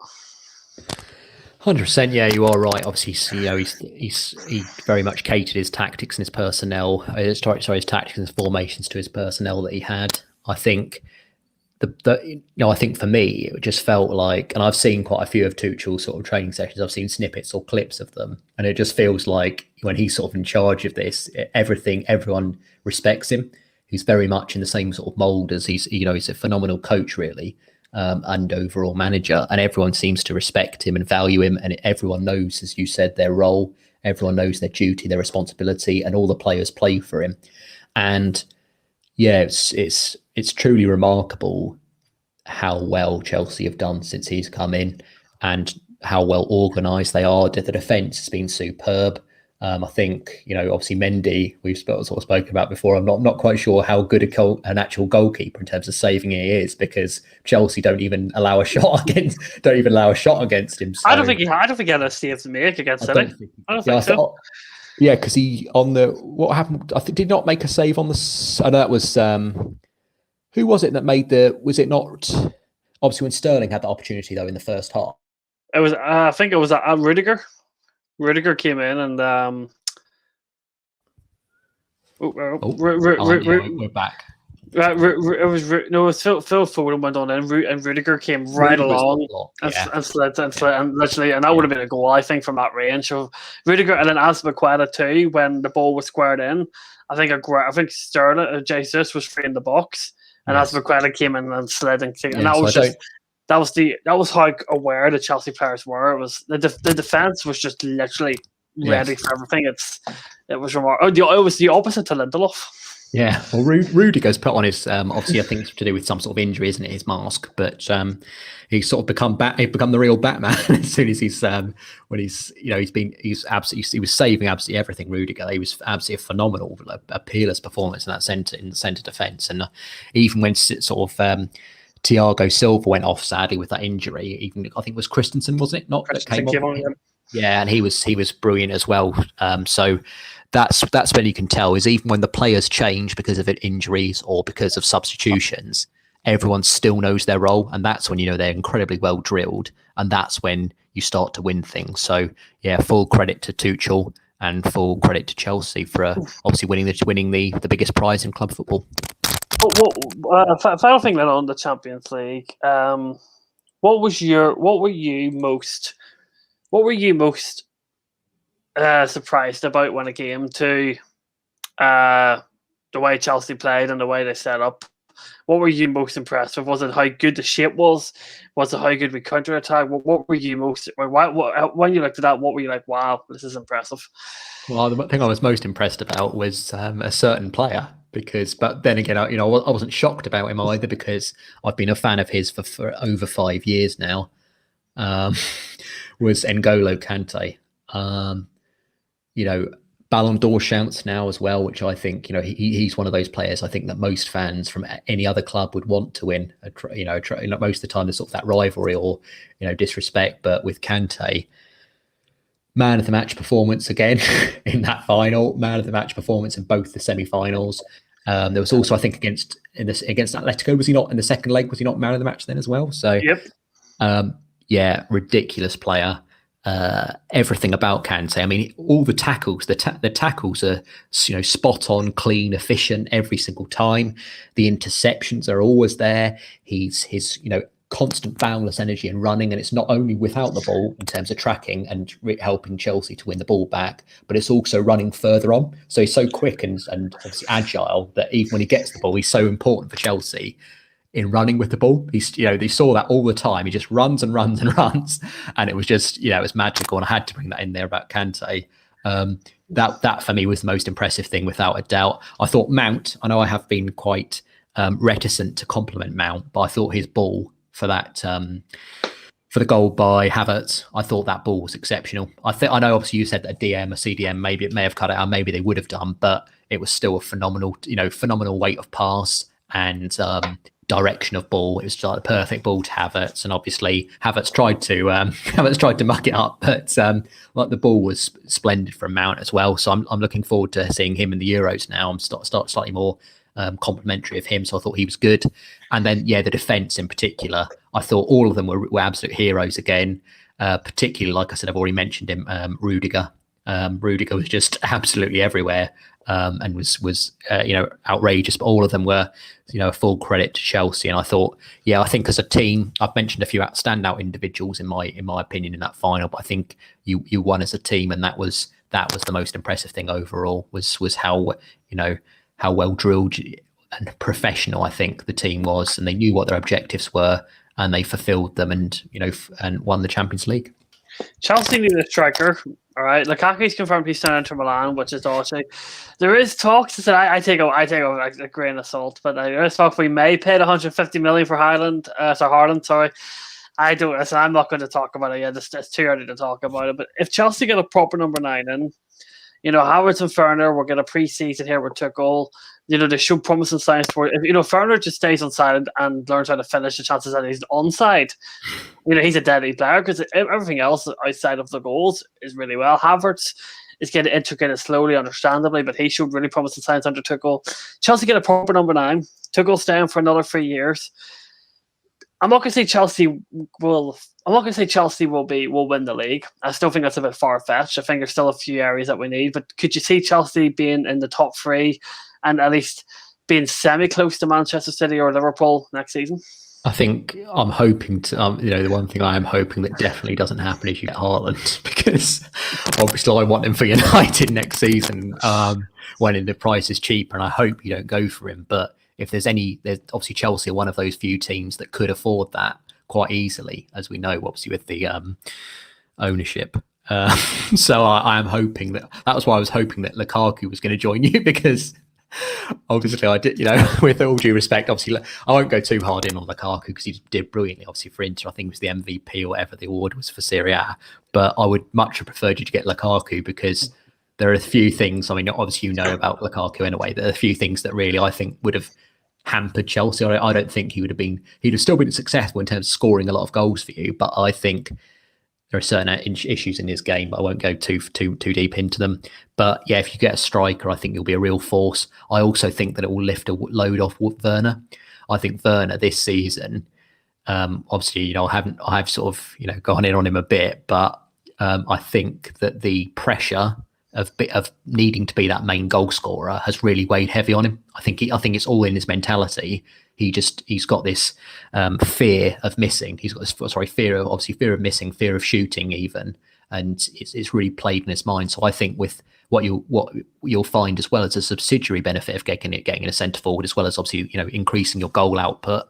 100%, yeah, you are right. Obviously, he very much catered his tactics and his personnel. His tactics and his formations to his personnel that he had. I think I think for me, it just felt like, and I've seen quite a few of Tuchel's sort of training sessions. I've seen snippets or clips of them, and it just feels like when he's sort of in charge of this, everyone respects him. He's very much in the same sort of mold as he's a phenomenal coach, really. And overall manager, and everyone seems to respect him and value him, and everyone knows, as you said, their role. Everyone knows their duty, their responsibility, and all the players play for him. And yeah, it's truly remarkable how well Chelsea have done since he's come in, and how well organised they are. The defence has been superb. I think, obviously Mendy, we've sort of spoken about before. I'm not quite sure how good an actual goalkeeper in terms of saving he is, because Chelsea don't even allow a shot against him. So I don't think he had a save to make against City. I don't think so. Yeah, because what happened? I think did not make a save on the. I know that was who was it that made the? Was it not? Obviously, when Sterling had the opportunity though in the first half. It was. I think it was Rudiger. Rudiger came in and we're back. It was Phil Foden went on in, and Rudiger came right along and slid and literally, and that would have been a goal, I think, from that range. So Rudiger, and then Azpilicueta too, when the ball was squared in. I think Sterling, Jesus was free in the box, and Azpilicueta came in and slid and that was how aware the Chelsea players were. It was the defense was just literally ready for everything. It was remarkable. It was the opposite to Lindelof. Yeah, well, Rudiger's put on his obviously I think it's to do with some sort of injury, isn't it? His mask, but he's sort of become He's become the real Batman as soon as he's when he's absolutely he was saving absolutely everything. Rudiger, he was absolutely a phenomenal, a peerless performance in the centre defence, and even when sort of Thiago Silva went off sadly with that injury, even I think it was Christensen, wasn't it? Not that came on. Yeah, and he was brilliant as well. So that's when you can tell is even when the players change because of injuries or because of substitutions, everyone still knows their role, and that's when you know they're incredibly well drilled, and that's when you start to win things. So yeah, full credit to Tuchel and full credit to Chelsea for obviously winning the biggest prize in club football. Final thing then on the Champions League. What were you most surprised about when it came to the way Chelsea played and the way they set up? What were you most impressed with? Was it how good the shape was? Was it how good we counter-attack? What were you most... when you looked at that, what were you like, wow, this is impressive? Well, the thing I was most impressed about was a certain player, but then again, I wasn't shocked about him either because I've been a fan of his for over 5 years now. Was N'Golo Kante. Ballon d'Or shouts now as well, which I think, he's one of those players I think that most fans from any other club would want to win. Most of the time there's sort of that rivalry or, disrespect, but with Kante, man of the match performance again in that final, man of the match performance in both the semi-finals. There was also, I think, against Atletico, was he not in the second leg? Was he not man of the match then as well? So, yep. Yeah, ridiculous player. Everything about Kante. I mean, all the tackles, the tackles are spot on, clean, efficient every single time. The interceptions are always there. His constant boundless energy and running, and it's not only without the ball in terms of tracking and helping Chelsea to win the ball back, but it's also running further on. So he's so quick and obviously agile that even when he gets the ball, he's so important for Chelsea in running with the ball. They saw that all the time. He just runs and runs and runs, and it was just it was magical. And I had to bring that in there about Kante. That for me was the most impressive thing, without a doubt. I thought Mount. I know I have been quite reticent to compliment Mount, but I thought his ball for that for the goal by Havertz, I thought that ball was exceptional. I know obviously you said that a DM, a CDM, maybe it may have cut it out, maybe they would have done, but it was still a phenomenal weight of pass and direction of ball. It was just like the perfect ball to Havertz, and obviously Havertz tried to muck it up, but the ball was splendid from Mount as well. So I'm looking forward to seeing him in the Euros now. I'm start slightly more complimentary of him, so I thought he was good. And then the defence in particular, I thought all of them were absolute heroes again. Particularly, like I said, I've already mentioned him, Rudiger. Rudiger was just absolutely everywhere. And was outrageous, but all of them were full credit to Chelsea. And I thought, I think as a team, I've mentioned a few standout individuals in my opinion in that final, but I think you won as a team, and that was the most impressive thing overall was how well drilled and professional I think the team was, and they knew what their objectives were and they fulfilled them, and won the Champions League. Chelsea need a striker. All right, Lukaku's confirmed he's signed to Milan, which is dodgy. There is talks that I take a grain of salt, but there is talk we may pay 150 million for Haaland. Sorry, I don't. Listen, I'm not going to talk about it yet. It's too early to talk about it. But if Chelsea get a proper number 9 in, Havertz and Werner, we're getting a pre-season here with Tuchel. They show promising signs for it. If Werner just stays on side and learns how to finish, the chances that he's onside. He's a deadly player because everything else outside of the goals is really well. Havertz is getting integrated slowly, understandably, but he showed really promising signs under Tuchel. Chelsea get a proper number 9. Tuchel's down for another 3 years. I'm not going to say Chelsea will win the league. I still think that's a bit far-fetched. I think there's still a few areas that we need. But could you see Chelsea being in the top 3 and at least being semi-close to Manchester City or Liverpool next season? I think I'm hoping to, the one thing I am hoping that definitely doesn't happen is you get Haaland, because obviously I want him for United next season when the price is cheaper, and I hope you don't go for him. But if there's obviously Chelsea are one of those few teams that could afford that quite easily, as we know, obviously with the ownership. So I am hoping that was why I was hoping that Lukaku was going to join you, because Obviously, I did, with all due respect, obviously, I won't go too hard in on Lukaku because he did brilliantly, obviously, for Inter. I think it was the MVP or whatever the award was for Serie A. But I would much have preferred you to get Lukaku because there are a few things, I mean, obviously, about Lukaku anyway. There are a few things that really, I think, would have hampered Chelsea. I don't think he'd have still been successful in terms of scoring a lot of goals for you. But I think there are certain issues in his game, but I won't go too deep into them. But yeah, if you get a striker, I think he'll be a real force. I also think that it will lift a load off Werner. I think Werner this season, obviously, I've sort of, gone in on him a bit, but I think that the pressure of needing to be that main goal scorer has really weighed heavy on him. I think it's all in his mentality. He's got this fear of missing. He's got this fear of missing, fear of shooting even, and it's really played in his mind. So I think with what you'll find as well as a subsidiary benefit of getting a centre forward, as well as obviously increasing your goal output,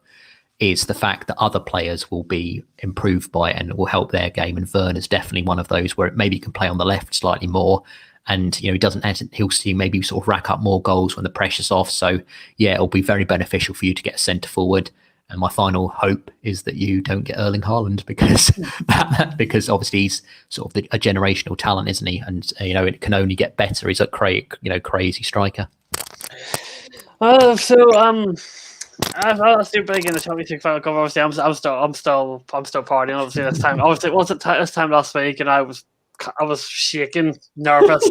is the fact that other players will be improved by it and will help their game. And Werner's definitely one of those where maybe he can play on the left slightly more. And he'll see maybe sort of rack up more goals when the pressure's off. So yeah, it'll be very beneficial for you to get a centre forward. And my final hope is that you don't get Erling Haaland because obviously he's sort of a generational talent, isn't he? And it can only get better. He's a crazy striker. I'll still big in the Champions League final cover. Obviously, I'm still partying. Obviously, this time. Obviously, it wasn't this time last week, and I was shaking, nervous,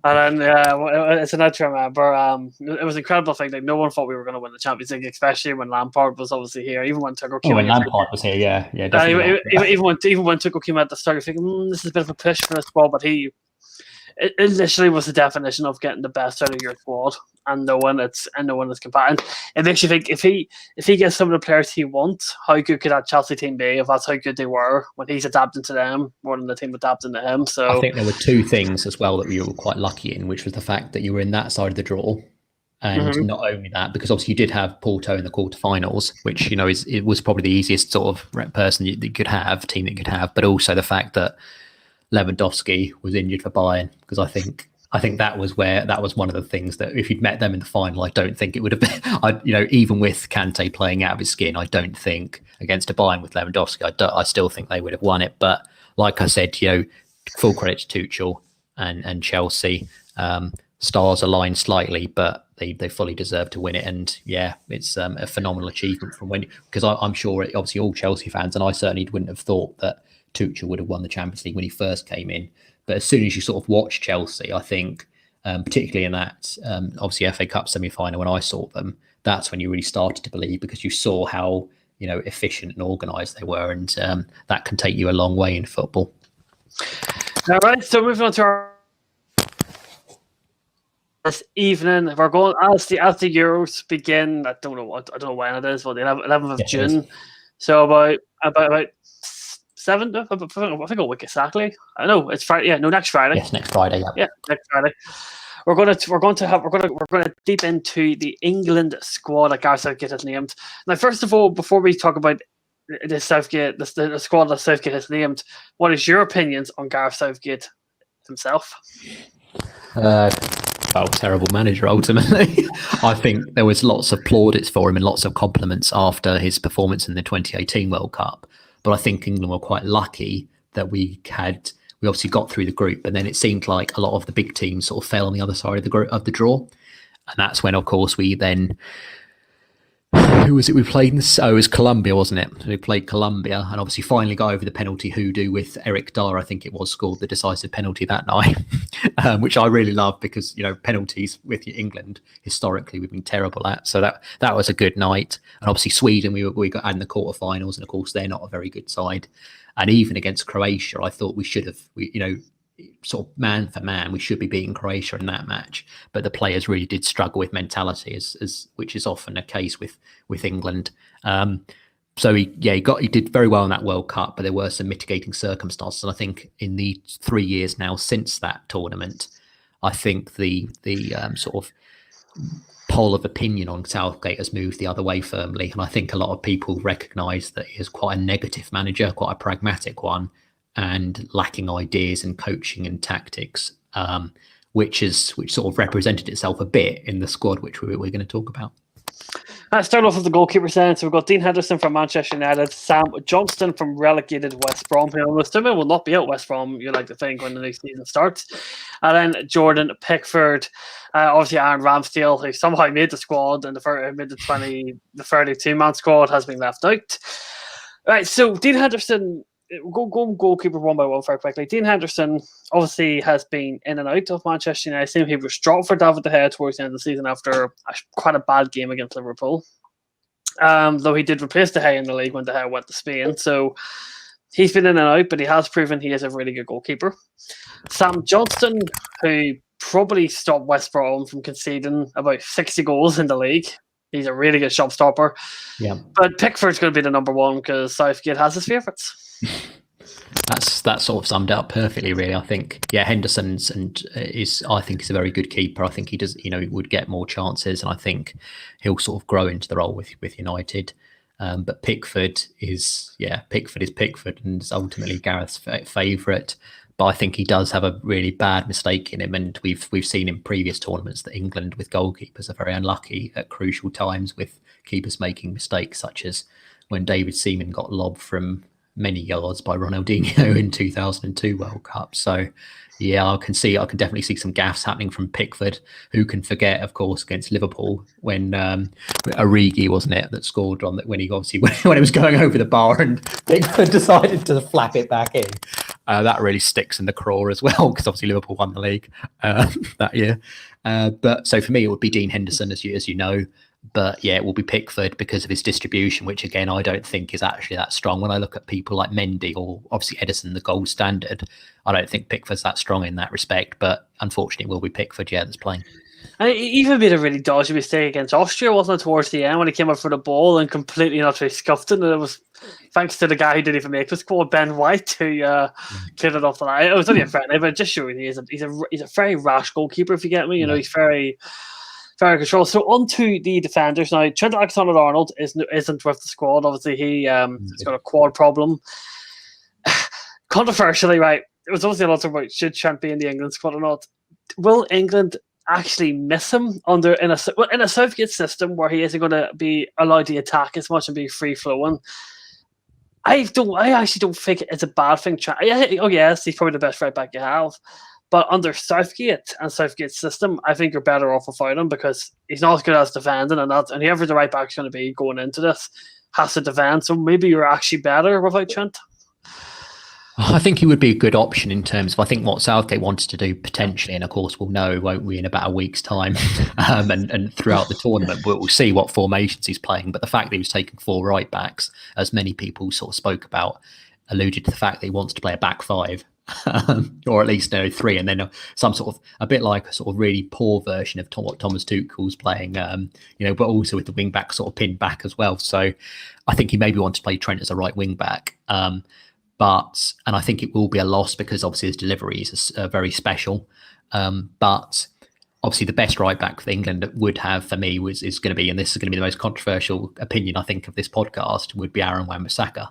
and then it's an to remember. It was an incredible thing. Like no one thought we were going to win the Champions League, especially when Lampard was obviously here. Even when Tuchel came, when Lampard was here, yeah, definitely. Even when Tuchel came at the start, you're thinking this is a bit of a push for this squad, but it literally was the definition of getting the best out of your squad and knowing it's compatible. It makes you think if he gets some of the players he wants, how good could that Chelsea team be if that's how good they were when he's adapting to them more than the team adapting to him. So I think there were two things as well that we were quite lucky in, which was the fact that you were in that side of the draw. And not only that, because obviously you did have Porto in the quarterfinals, which it was probably the easiest sort of person that you could have, team that you could have, but also the fact that Lewandowski was injured for Bayern, because I think that was one of the things that if you'd met them in the final, I don't think it would have been. Even with Kante playing out of his skin, I don't think against a Bayern with Lewandowski, I still think they would have won it. But like I said, full credit to Tuchel and Chelsea. Stars aligned slightly, but they fully deserve to win it. And yeah, it's a phenomenal achievement because I'm sure obviously all Chelsea fans, and I certainly wouldn't have thought that Tuchel would have won the Champions League when he first came in. But as soon as you sort of watch Chelsea, I think, particularly in that obviously FA Cup semi-final when I saw them, that's when you really started to believe, because you saw how efficient and organised they were, and that can take you a long way in football. All right, so moving on to our this evening, we're going as the Euros begin. I don't know when it is, but the 11th of June. So about 7th, I think a week exactly. I know it's Friday. Yeah, no, next Friday. Yes, next Friday. Yeah, next Friday. We're going to deep into the England squad that Gareth Southgate has named. Now, first of all, before we talk about the squad that Southgate has named, what is your opinions on Gareth Southgate himself? Terrible manager ultimately. I think there was lots of plaudits for him and lots of compliments after his performance in the 2018 World Cup. But I think England were quite lucky that we obviously got through the group, and then it seemed like a lot of the big teams sort of fell on the other side of the draw, and that's when, of course, we then. Who was it we played? It was Colombia, wasn't it? We played Colombia and obviously finally got over the penalty hoodoo with Eric Dyer, I think it was, scored the decisive penalty that night, which I really love because, penalties with England, historically, we've been terrible at. So that was a good night. And obviously Sweden, we got in the quarterfinals, and of course, they're not a very good side. And even against Croatia, I thought we should have, sort of man for man, we should be beating Croatia in that match, but the players really did struggle with mentality, as which is often a case with England. So he did very well in that World Cup, but there were some mitigating circumstances. And I think in the 3 years now since that tournament, I think the sort of poll of opinion on Southgate has moved the other way firmly, and I think a lot of people recognise that he is quite a negative manager, quite a pragmatic one, and lacking ideas and coaching and tactics. which sort of represented itself a bit in the squad, which we're going to talk about. Let's start off with the goalkeepers then. So we've got Dean Henderson from Manchester United, Sam Johnston from relegated West Brom, who I'm assuming will not be at West Brom, you like to think, when the new season starts. And then Jordan Pickford, obviously Aaron Ramsdale, who somehow made the squad and the 32-man squad, has been left out. Right, so Dean Henderson, go goalkeeper one by one very quickly. Dean Henderson obviously has been in and out of Manchester United. I assume he was dropped for David De Gea towards the end of the season after quite a bad game against Liverpool. Though he did replace De Gea in the league when De Gea went to Spain. So he's been in and out, but he has proven he is a really good goalkeeper. Sam Johnston, who probably stopped West Brom from conceding about 60 goals in the league. He's a really good shot stopper. Yeah. But Pickford's going to be the number one because Southgate has his favourites. That sort of summed it up perfectly, really. I think, Henderson's I think he's a very good keeper. I think he does, he would get more chances, and I think he'll sort of grow into the role with United. But Pickford is Pickford, and is ultimately Gareth's favourite. But I think he does have a really bad mistake in him, and we've seen in previous tournaments that England with goalkeepers are very unlucky at crucial times with keepers making mistakes, such as when David Seaman got lobbed from many yards by Ronaldinho in 2002 World Cup. So I can definitely see some gaffes happening from Pickford. Who can forget, of course, against Liverpool when Origi, wasn't it, that scored on that, when he obviously when it was going over the bar and Pickford decided to flap it back in. That really sticks in the craw as well, because obviously Liverpool won the league that year. But so for me, it would be Dean Henderson, as you know. But it will be Pickford because of his distribution, which again I don't think is actually that strong. When I look at people like Mendy or obviously Edison, the gold standard, I don't think Pickford's that strong in that respect. But unfortunately, it will be Pickford, that's playing. And he even made a really dodgy mistake against Austria, wasn't it, towards the end when he came up for the ball and completely and utterly scuffed it. And it was thanks to the guy who didn't even make the squad, Ben White, who cleared it off the line. It was only a friendly, but just showing he's a very rash goalkeeper, if you get me. He's very control. So on to the defenders now. Trent Alexander-Arnold isn't with the squad. Obviously, he's got a quad problem. Controversially, right? It was obviously a lot about should Trent be in the England squad or not. Will England actually miss him in a Southgate system where he isn't going to be allowed to attack as much and be free flowing? I actually don't think it's a bad thing. Yes, he's probably the best right back you have. But under Southgate and Southgate's system, I think you're better off without him because he's not as good as defending, and whoever the right back's going to be going into this has to defend. So maybe you're actually better without Trent. I think he would be a good option in terms of, I think, what Southgate wanted to do potentially, and of course we'll know, won't we, in about a week's time, and throughout the tournament we'll see what formations he's playing. But the fact that he was taking 4 right backs, as many people sort of spoke about, alluded to the fact that he wants to play a back 5. Or at least 3, and then some sort of a bit like a sort of really poor version of what Thomas Tuchel's playing, but also with the wing back sort of pinned back as well. So I think he maybe wants to play Trent as a right wing back, and I think it will be a loss because obviously his deliveries are very special. But obviously the best right back for England would have for me is going to be, and this is going to be the most controversial opinion I think of this podcast, would be Aaron Wan-Bissaka.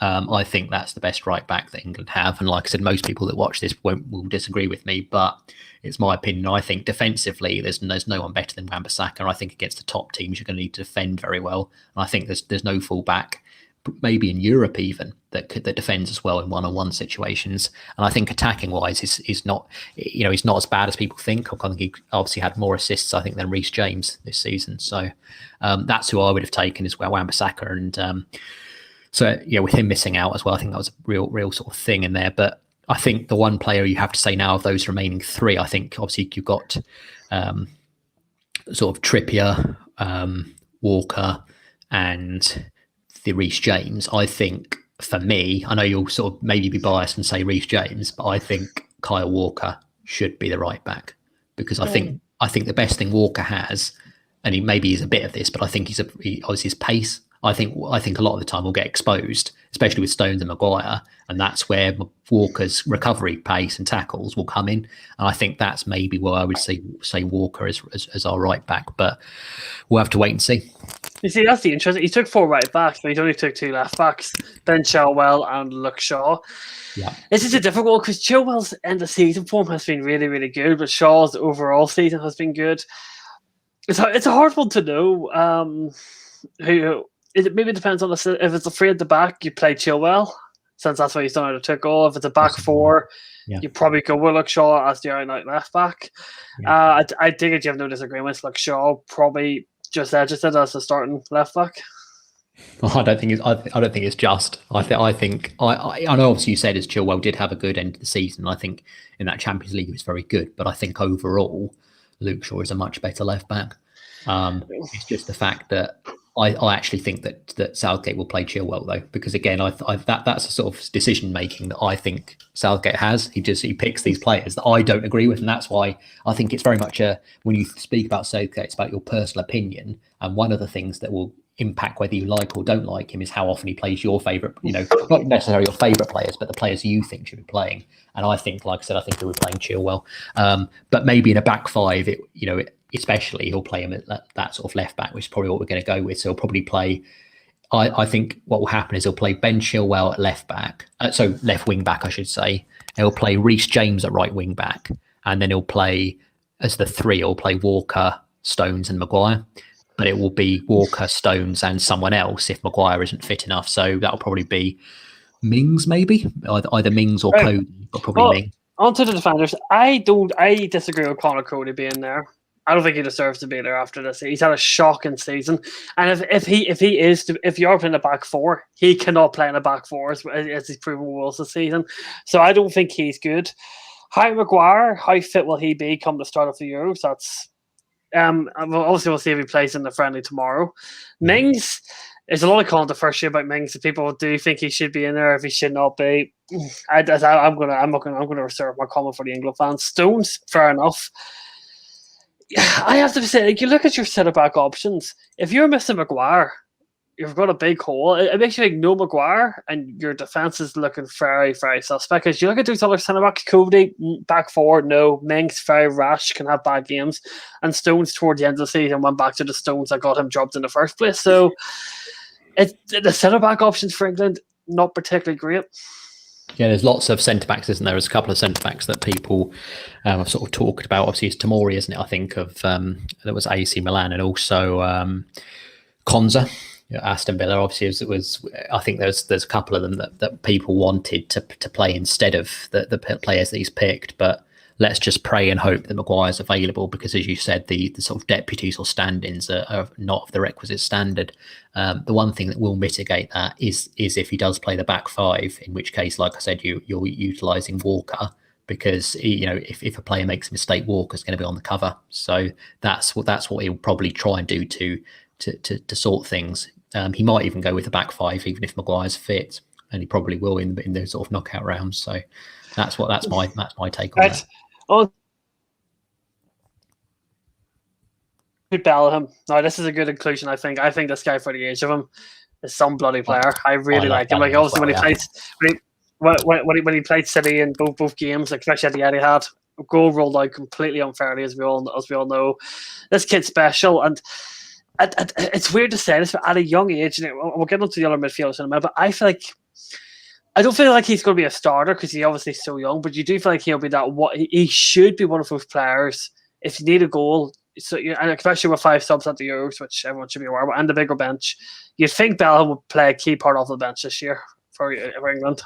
I think that's the best right back that England have. And like I said, most people that watch this will disagree with me, but it's my opinion. I think defensively, there's no one better than Wan-Bissaka. I think against the top teams, you're going to need to defend very well. And I think there's no fullback, maybe in Europe even, that defends as well in one-on-one situations. And I think attacking wise, he's not as bad as people think. I think he obviously had more assists, I think, than Reece James this season. So that's who I would have taken as well, Wan-Bissaka. And so with him missing out as well, I think that was a real sort of thing in there. But I think the one player you have to say now of those remaining 3, I think obviously you've got sort of Trippier, Walker, and the Reece James. I think for me, I know you'll sort of maybe be biased and say Reece James, but I think Kyle Walker should be the right back because I think the best thing Walker has, and he maybe is a bit of this, but I think he's obviously his pace. I think a lot of the time will get exposed, especially with Stones and Maguire, and that's where Walker's recovery pace and tackles will come in. And I think that's maybe where I would say Walker as our right back, but we'll have to wait and see. You see, that's the interesting. He took 4 right backs, but he only took 2 left backs, Ben Chilwell and Luke Shaw. Yeah, this is a difficult because Chilwell's end of season form has been really, really good, but Shaw's overall season has been good. It's a hard one to know. It maybe depends on if it's a 3 at the back, you play Chilwell, since that's what he's done out of Tuchel. If it's a back 4, you probably go with Luke Shaw as the out left back. I think if you have no disagreements, Luke Shaw probably just edges it as the starting left back. I don't think it's just. I know obviously you said as Chilwell did have a good end of the season. I think in that Champions League it was very good, but I think overall Luke Shaw is a much better left back. It's just the fact that I actually think that Southgate will play Chilwell though, because again, that's a sort of decision making that I think Southgate has. He picks these players that I don't agree with, and that's why I think it's very much when you speak about Southgate, it's about your personal opinion. And one of the things that will impact whether you like or don't like him is how often he plays your favourite, not necessarily your favourite players, but the players you think should be playing. And I think, like I said, I think he'll be playing Chilwell. But maybe in a back 5, especially he'll play him at that sort of left back, which is probably what we're going to go with. So he'll probably play. I think what will happen is he'll play Ben Chilwell at left back, so left wing back, I should say. He'll play Reece James at right wing back, and then he'll play as the 3. He'll play Walker, Stones, and Maguire. But it will be Walker, Stones, and someone else if Maguire isn't fit enough. So that'll probably be Mings, maybe either Mings or Cody, but probably Mings. On to the defenders. I disagree with Conor Cody being there. I don't think he deserves to be there after this. He's had a shocking season, and if you're playing a back 4, he cannot play in a back 4 as he's proven Wolves this season. So I don't think he's good. Harry Maguire, how fit will he be come the start of the Euros? That's obviously we'll see if he plays in the friendly tomorrow. Mings, there's a lot of controversy about Mings. People do think he should be in there, if he should not be. I'm gonna reserve my comment for the England fans. Stones, fair enough. I have to say, you look at your centre back options. If you're missing Maguire, you've got a big hole. It makes you think no Maguire, and your defence is looking very, very suspect. Because you look at those other centre backs, Cody, back 4, no. Mings, very rash, can have bad games. And Stones, toward the end of the season, went back to the Stones that got him dropped in the first place. So the centre back options for England, not particularly great. Yeah, there's lots of centre backs, isn't there? There's a couple of centre backs that people have sort of talked about. Obviously, it's Tomori, isn't it? I think of that was AC Milan, and also Konza, Aston Villa. Obviously, I think there's a couple of them that people wanted to play instead of the players that he's picked. But let's just pray and hope that Maguire's available, because, as you said, the sort of deputies or stand-ins are not of the requisite standard. The one thing that will mitigate that is if he does play the back 5, in which case, like I said, you're utilising Walker, because if a player makes a mistake, Walker's going to be on the cover. So that's what he'll probably try and do to sort things. He might even go with the back 5, even if Maguire's fit, and he probably will in those sort of knockout rounds. So that's my take on that. Oh, Bellingham. No, this is a good inclusion. I think this guy, for the age of him, is some bloody player. I really like him. Like, obviously, when he played City in both games, like especially at the Etihad, a goal rolled out completely unfairly, as we all know. This kid's special, and it's weird to say this, but at a young age, and we'll get into the other midfielders in a minute, but I don't feel like he's going to be a starter because he's obviously so young, but you do feel like he'll be he should be one of those players. If you need a goal, and especially with 5 subs at the Euros, which everyone should be aware of, and the bigger bench, you'd think Bellingham would play a key part of the bench this year for England.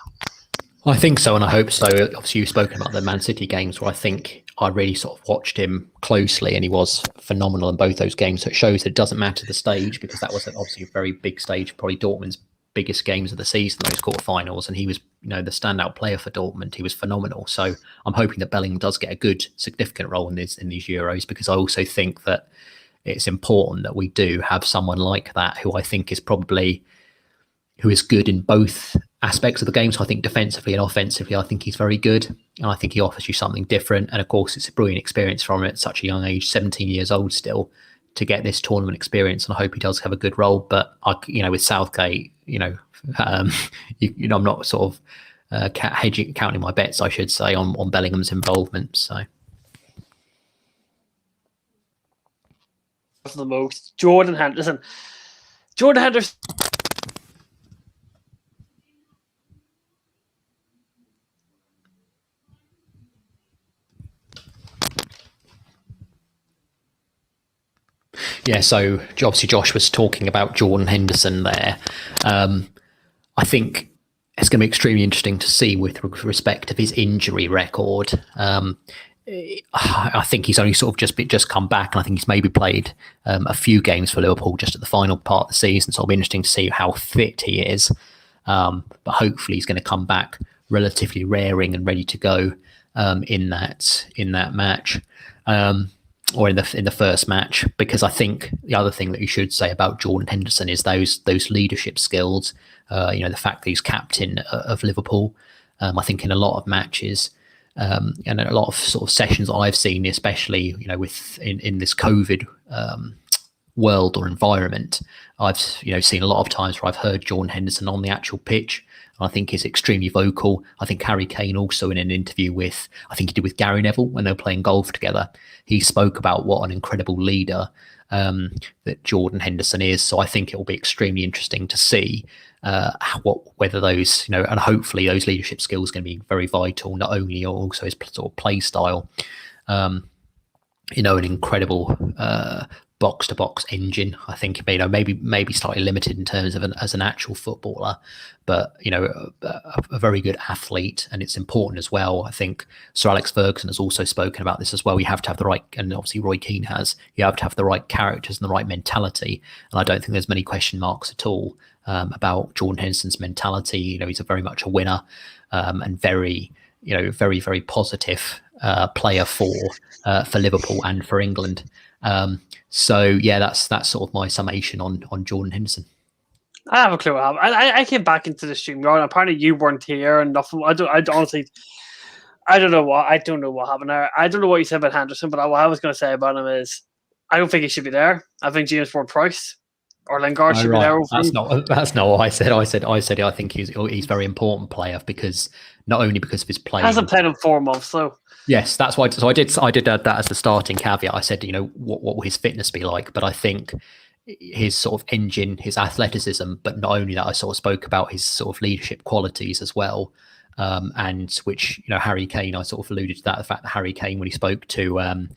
I think so, and I hope so. Obviously, you've spoken about the Man City games, where I think I really sort of watched him closely, and he was phenomenal in both those games. So it shows that it doesn't matter the stage, because that was obviously a very big stage, probably Dortmund's biggest games of the season, those quarterfinals, and he was the standout player for Dortmund. He was phenomenal. So I'm hoping that Bellingham does get a good, significant role in these Euros, because I also think that it's important that we do have someone like that, who I think is who is good in both aspects of the game. So I think defensively and offensively, I think he's very good, and I think he offers you something different. And of course, it's a brilliant experience from him at such a young age, 17 years old still, to get this tournament experience, and I hope he does have a good role. But with Southgate, I'm not sort of counting my bets, I should say, on Bellingham's involvement. So the most Jordan Henderson. Yeah, so obviously Josh was talking about Jordan Henderson there. I think it's going to be extremely interesting to see with respect to his injury record. I think he's only sort of just come back, and I think he's maybe played a few games for Liverpool just at the final part of the season. So it'll be interesting to see how fit he is. But hopefully he's going to come back relatively raring and ready to go in that match. Or in the first match, because I think the other thing that you should say about Jordan Henderson is those leadership skills. The fact that he's captain of Liverpool. I think in a lot of matches and a lot of sort of sessions I've seen, especially in this COVID world or environment, I've seen a lot of times where I've heard Jordan Henderson on the actual pitch. I think he's extremely vocal. I think Harry Kane also, in an interview with, I think he did with Gary Neville when they were playing golf together, he spoke about what an incredible leader that Jordan Henderson is. So I think it will be extremely interesting to see whether those, and hopefully those leadership skills are going to be very vital, not only also his sort of play style. An incredible box-to-box engine. I think maybe slightly limited in terms of as an actual footballer, but a very good athlete, and it's important as well. I think Sir Alex Ferguson has also spoken about this as well. You have to have the right, and obviously Roy Keane has. You have to have the right characters and the right mentality, and I don't think there's many question marks at all about Jordan Henderson's mentality. He's very much a winner and very very positive player for Liverpool and for England. So yeah, that's sort of my summation on Jordan Henderson. I have a clue what happened. I came back into the stream, and apparently you weren't here, and nothing. I honestly, I don't know what happened there. I don't know what you said about Henderson, but what I was going to say about him is, I don't think he should be there. I think James Ward-Prowse or Lingard should be there. That's not what I said. I said I think he's a very important player, because not only because of his play. He hasn't played in 4 months, so. Yes, that's why. So I did add that as the starting caveat. I said, what will his fitness be like? But I think his sort of engine, his athleticism, but not only that, I sort of spoke about his sort of leadership qualities as well. And which, Harry Kane, I sort of alluded to that, the fact that Harry Kane, when he spoke to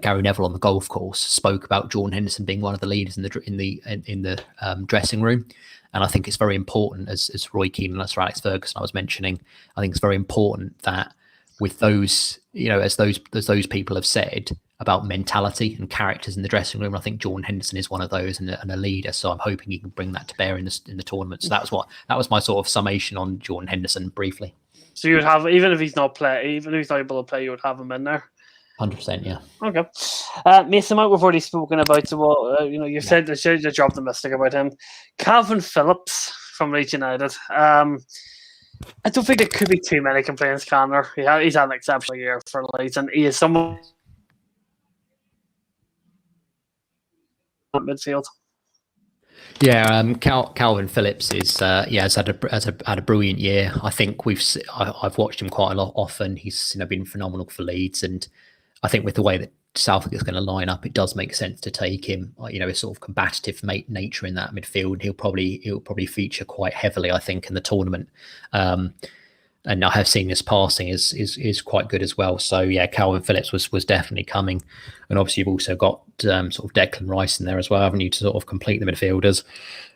Gary Neville on the golf course, spoke about Jordan Henderson being one of the leaders in the dressing room. And I think it's very important, as Roy Keane and Sir Alex Ferguson I was mentioning, I think it's very important that with those, as those people have said about mentality and characters in the dressing room, I think Jordan Henderson is one of those and a leader. So I'm hoping he can bring that to bear in the tournament. So that was my sort of summation on Jordan Henderson briefly. So you would have, even if he's not able to play, you would have him in there. 100%, yeah. Okay. Mason Mount, we've already spoken about. So, you said the job domestic about him. Calvin Phillips from Leeds United. I don't think there could be too many complaints, can there? He's had an exceptional year for Leeds, and he is someone at midfield. Yeah, Calvin Phillips has had a brilliant year. I think I've watched him quite a lot often. He's been phenomenal for Leeds, and I think with the way that Southgate is going to line up, it does make sense to take him. A sort of combative nature in that midfield. He'll probably feature quite heavily, I think, in the tournament. And I have seen his passing is quite good as well. So yeah, Calvin Phillips was definitely coming, and obviously you've also got sort of Declan Rice in there as well, haven't you, to sort of complete the midfielders.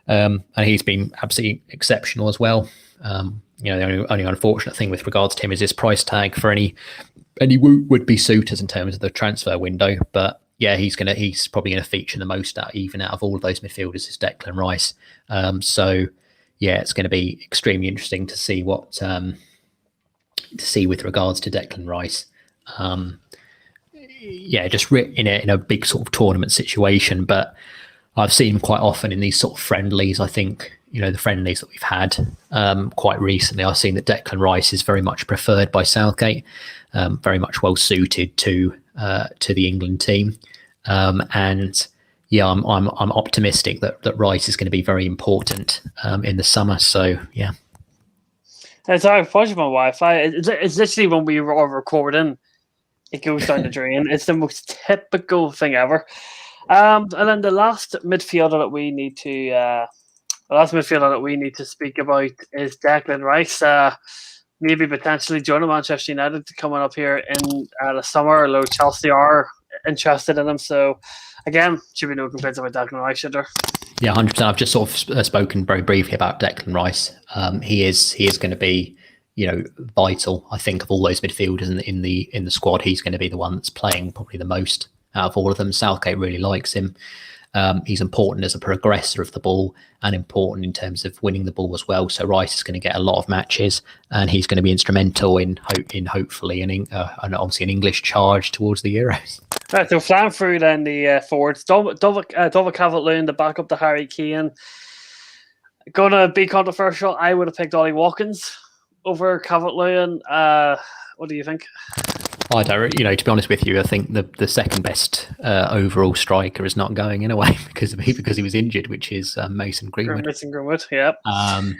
And he's been absolutely exceptional as well. The only unfortunate thing with regards to him is his price tag for any would-be suitors in terms of the transfer window. But yeah, he's probably going to feature the most out of all of those midfielders is Declan Rice. So yeah, it's going to be extremely interesting to see what with regards to Declan Rice. Just in a big sort of tournament situation, but I've seen him quite often in these sort of friendlies. I think the friendlies that we've had quite recently, I've seen that Declan Rice is very much preferred by Southgate, very much well suited to the England team, and yeah, I'm optimistic that Rice is going to be very important in the summer. So yeah. It's unfortunate my Wi-Fi. It's literally when we were recording, it goes down the drain. It's the most typical thing ever. And then the last midfielder that we need to speak about is Declan Rice. Maybe potentially joining Manchester United coming up here in the summer, although Chelsea are interested in him. So, again, should be no complaints about Declan Rice, should there? Yeah, 100%. I've just sort of spoken very briefly about Declan Rice. He is going to be, vital. I think of all those midfielders in the squad, he's going to be the one that's playing probably the most out of all of them. Southgate really likes him. He's important as a progressor of the ball and important in terms of winning the ball as well. So Rice is going to get a lot of matches, and he's going to be instrumental in hopefully and obviously an English charge towards the Euros. Right, so flying through then the forwards, Dover Calvert-Lewin to back up to Harry Kane. Gonna be controversial. I would have picked Ollie Watkins over Calvert-Lewin. What do you think? I don't, to be honest with you, I think the second best overall striker is not going in a way because he was injured, which is Mason Greenwood. Yeah. I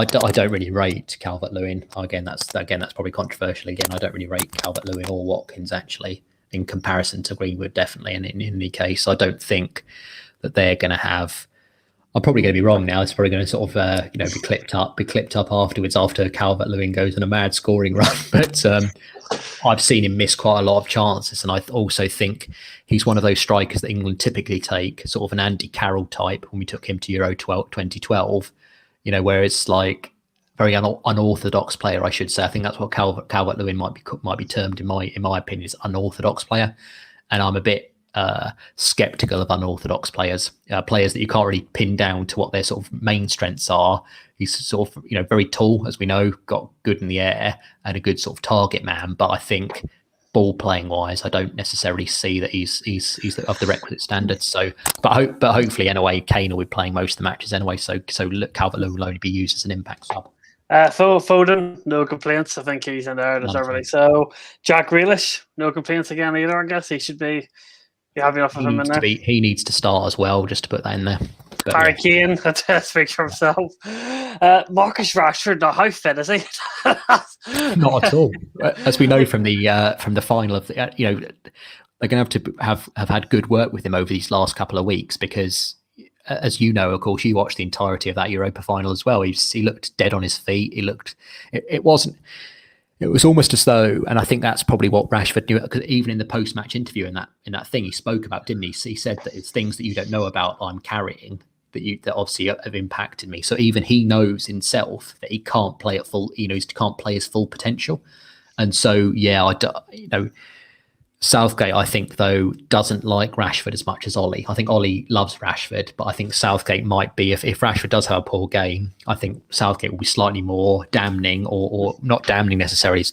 don't really rate Calvert-Lewin. Again, that's probably controversial. Again, I don't really rate Calvert-Lewin or Watkins actually in comparison to Greenwood, definitely. And in any case, I don't think that they're going to have. I'm probably going to be wrong now. It's probably going to sort of be clipped up afterwards after Calvert-Lewin goes on a mad scoring run. But I've seen him miss quite a lot of chances, and I also think he's one of those strikers that England typically take, sort of an Andy Carroll type when we took him to Euro 2012. Where it's like very unorthodox player, I should say. I think that's what Calvert-Lewin might be termed in my opinion, is unorthodox player, and I'm a bit skeptical of unorthodox players that you can't really pin down to what their sort of main strengths are. He's sort of very tall, as we know, got good in the air and a good sort of target man, but I think ball playing wise, I don't necessarily see that he's of the requisite standards. So but hopefully anyway, Kane will be playing most of the matches anyway, so Calvert-Lewin will only be used as an impact sub. Phil Foden, no complaints. I think he's in there deservedly. So Jack Grealish, no complaints again either. I guess he should be happy enough of him in there. He needs to start as well, just to put that in there. But, Harry Kane, that's speaks for himself. Marcus Rashford, now how fit is he? Not at all. As we know from the final of the, they're going to have had good work with him over these last couple of weeks because, as you know, of course, you watched the entirety of that Europa final as well. He looked dead on his feet. It was almost as though, and I think that's probably what Rashford knew, because even in the post-match interview in that thing he spoke about, didn't he? He said that it's things that you don't know about I'm carrying that obviously have impacted me. So even he knows himself that he can't play at full, he can't play his full potential. And so, Southgate, I think, though, doesn't like Rashford as much as Ollie. I think Ollie loves Rashford, but I think Southgate might be, if Rashford does have a poor game, I think Southgate will be slightly more damning, or not damning necessarily,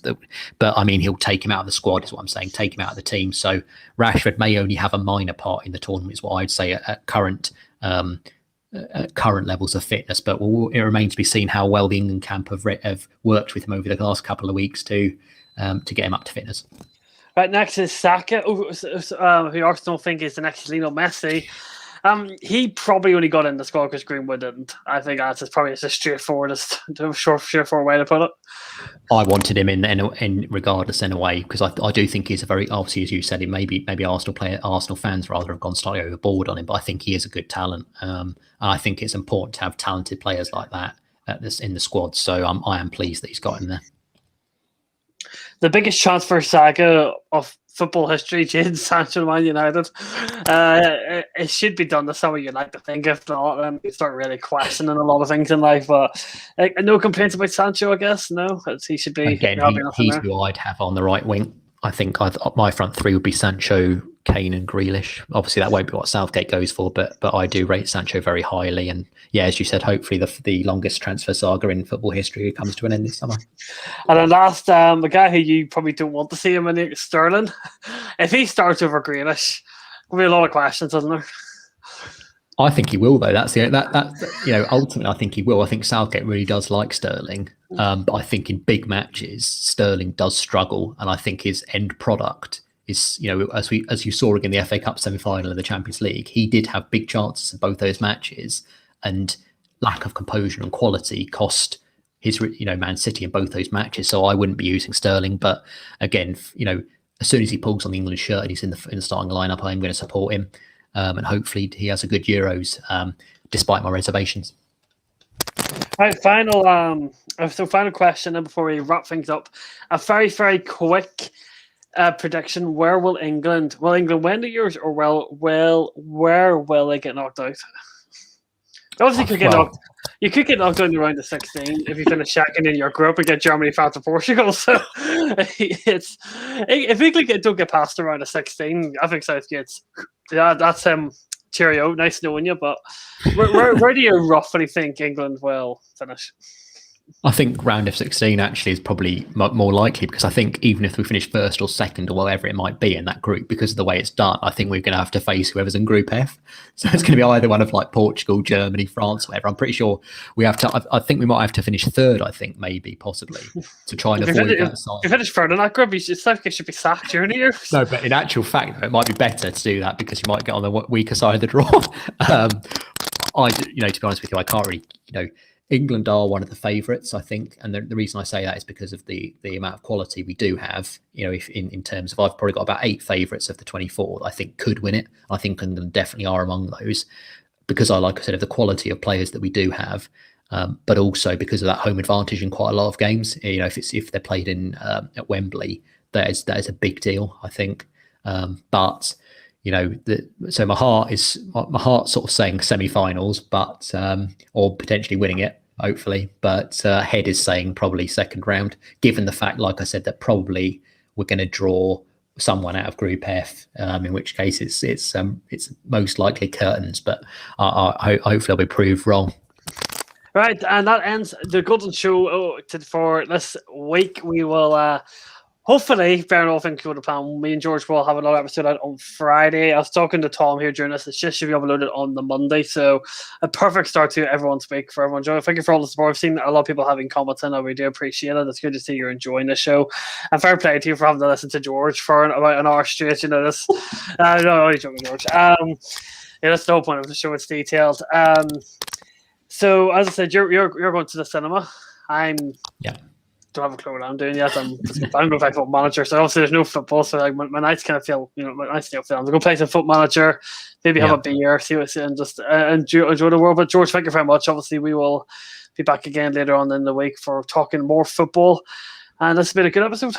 but I mean, he'll take him out of the squad, is what I'm saying, take him out of the team. So Rashford may only have a minor part in the tournament, is what I'd say at current levels of fitness. But it remains to be seen how well the England camp have worked with him over the last couple of weeks to get him up to fitness. Right, next is Saka, who Arsenal think is the next Lionel Messi. He probably only got in the squad because Greenwood didn't. I think that's probably as straightforward way to put it. I wanted him in regardless in a way, because I do think he's a very, obviously, as you said, maybe Arsenal fans rather have gone slightly overboard on him, but I think he is a good talent. And I think it's important to have talented players like that in the squad. So I am pleased that he's got in there. The biggest transfer saga of football history, Jadon Sancho to Man United. It should be done this summer, you'd like to think. If not, then you start really questioning a lot of things in life. But no complaints about Sancho, I guess. No, he should be. Again, he's who I'd have on the right wing. I think my front three would be Sancho, Kane and Grealish. Obviously, that won't be what Southgate goes for, but I do rate Sancho very highly. And yeah, as you said, hopefully the longest transfer saga in football history comes to an end this summer. And then last, a guy who you probably don't want to see him in, Sterling. If he starts over Grealish, there'll be a lot of questions, isn't there? I think he will, though. Ultimately, I think he will. I think Southgate really does like Sterling, but I think in big matches, Sterling does struggle, and I think his end product is, as you saw again, the FA Cup semi-final of the Champions League, he did have big chances in both those matches, and lack of composure and quality cost his, Man City in both those matches. So I wouldn't be using Sterling, but again, as soon as he pulls on the England shirt and he's in the starting lineup, I'm going to support him, and hopefully he has a good Euros, despite my reservations. All right, final question, and before we wrap things up, a very, very quick prediction. Where will England win the Euros, or where will they get knocked out? Obviously, you could get knocked out in the round of 16 if you finish second in your group and get Germany, France, and Portugal. So if England don't get past the round of 16, I think Southgate's that's cheerio, nice knowing you. But where do you roughly think England will finish? I think round of 16 actually is probably more likely, because I think even if we finish first or second or whatever it might be in that group, because of the way it's done, I think we're going to have to face whoever's in Group F. So it's going to be either one of like Portugal, Germany, France, whatever. I'm pretty sure we have to. I think we might have to finish third. I think maybe possibly to try and avoid that side. If you finish third in that group, Southgate should be sacked during the year. No, but in actual fact, it might be better to do that, because you might get on the weaker side of the draw. To be honest with you, I can't really, England are one of the favourites, I think, and the reason I say that is because of the amount of quality we do have. If in terms of, I've probably got about 8 favourites of the 24 that I think could win it. I think England definitely are among those, because like I said, of the quality of players that we do have, but also because of that home advantage in quite a lot of games. If they're played in at Wembley, that is a big deal, I think. So my heart's sort of saying semi-finals, but or potentially winning it, hopefully. But head is saying probably second round, given the fact, like I said, that probably we're going to draw someone out of Group F. In which case, it's most likely curtains. But hopefully, I'll be proved wrong. Right, and that ends the Golden Show for this week. We will. Hopefully, bearing all things go to plan, me and George will have another episode out on Friday. I was talking to Tom here during this. It just should be uploaded on the Monday. So a perfect start to everyone's week for everyone. Joe, thank you for all the support. I've seen a lot of people having comments in. I really do appreciate it. It's good to see you're enjoying the show. And fair play to you for having to listen to George for about an hour straight. This. No, only joking, George. That's the whole point of the show. It's detailed. So as I said, you're going to the cinema. Don't have a clue what I'm doing yet. I'm going to play Football Manager, so obviously there's no football. So like my nights kind of feel, my nights feel. I'm going to play some Football Manager, maybe have a beer, see what's and just enjoy the world. But George, thank you very much. Obviously, we will be back again later on in the week for talking more football. And this has been a good episode.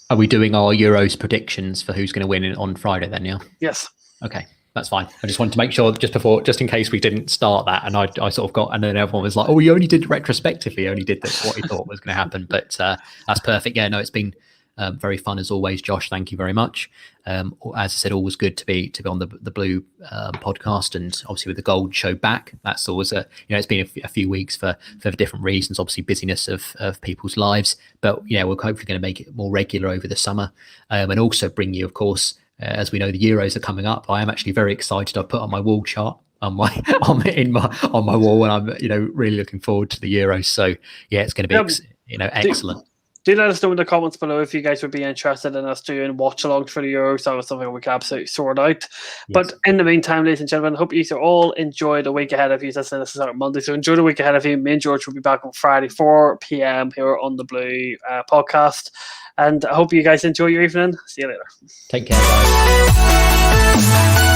Are we doing our Euros predictions for who's going to win on Friday then? Yeah. Yes. Okay. That's fine. I just wanted to make sure just in case we didn't start that, and I sort of got, and then everyone was like, "Oh, you only did retrospectively, you only did what he thought was going to happen." But that's perfect. Yeah, no, it's been very fun as always, Josh. Thank you very much. As I said, always good to be on the Blue podcast, and obviously with the Gold Show back. That's always it's been a few weeks for different reasons, obviously busyness of people's lives, but we're hopefully going to make it more regular over the summer, and also bring you, of course. As we know, the Euros are coming up. I am actually very excited. I've put on my wall chart on my wall, and I'm really looking forward to the Euros. So yeah, it's going to be excellent. Do let us know in the comments below if you guys would be interested in us doing watch alongs for the Euros. That was something we can absolutely sort out. Yes. But in the meantime, ladies and gentlemen, I hope you all enjoy the week ahead of you. This is out Monday, so enjoy the week ahead of you. Me and George will be back on Friday, 4 p.m. here on the Blue podcast. And I hope you guys enjoy your evening. See you later. Take care, guys.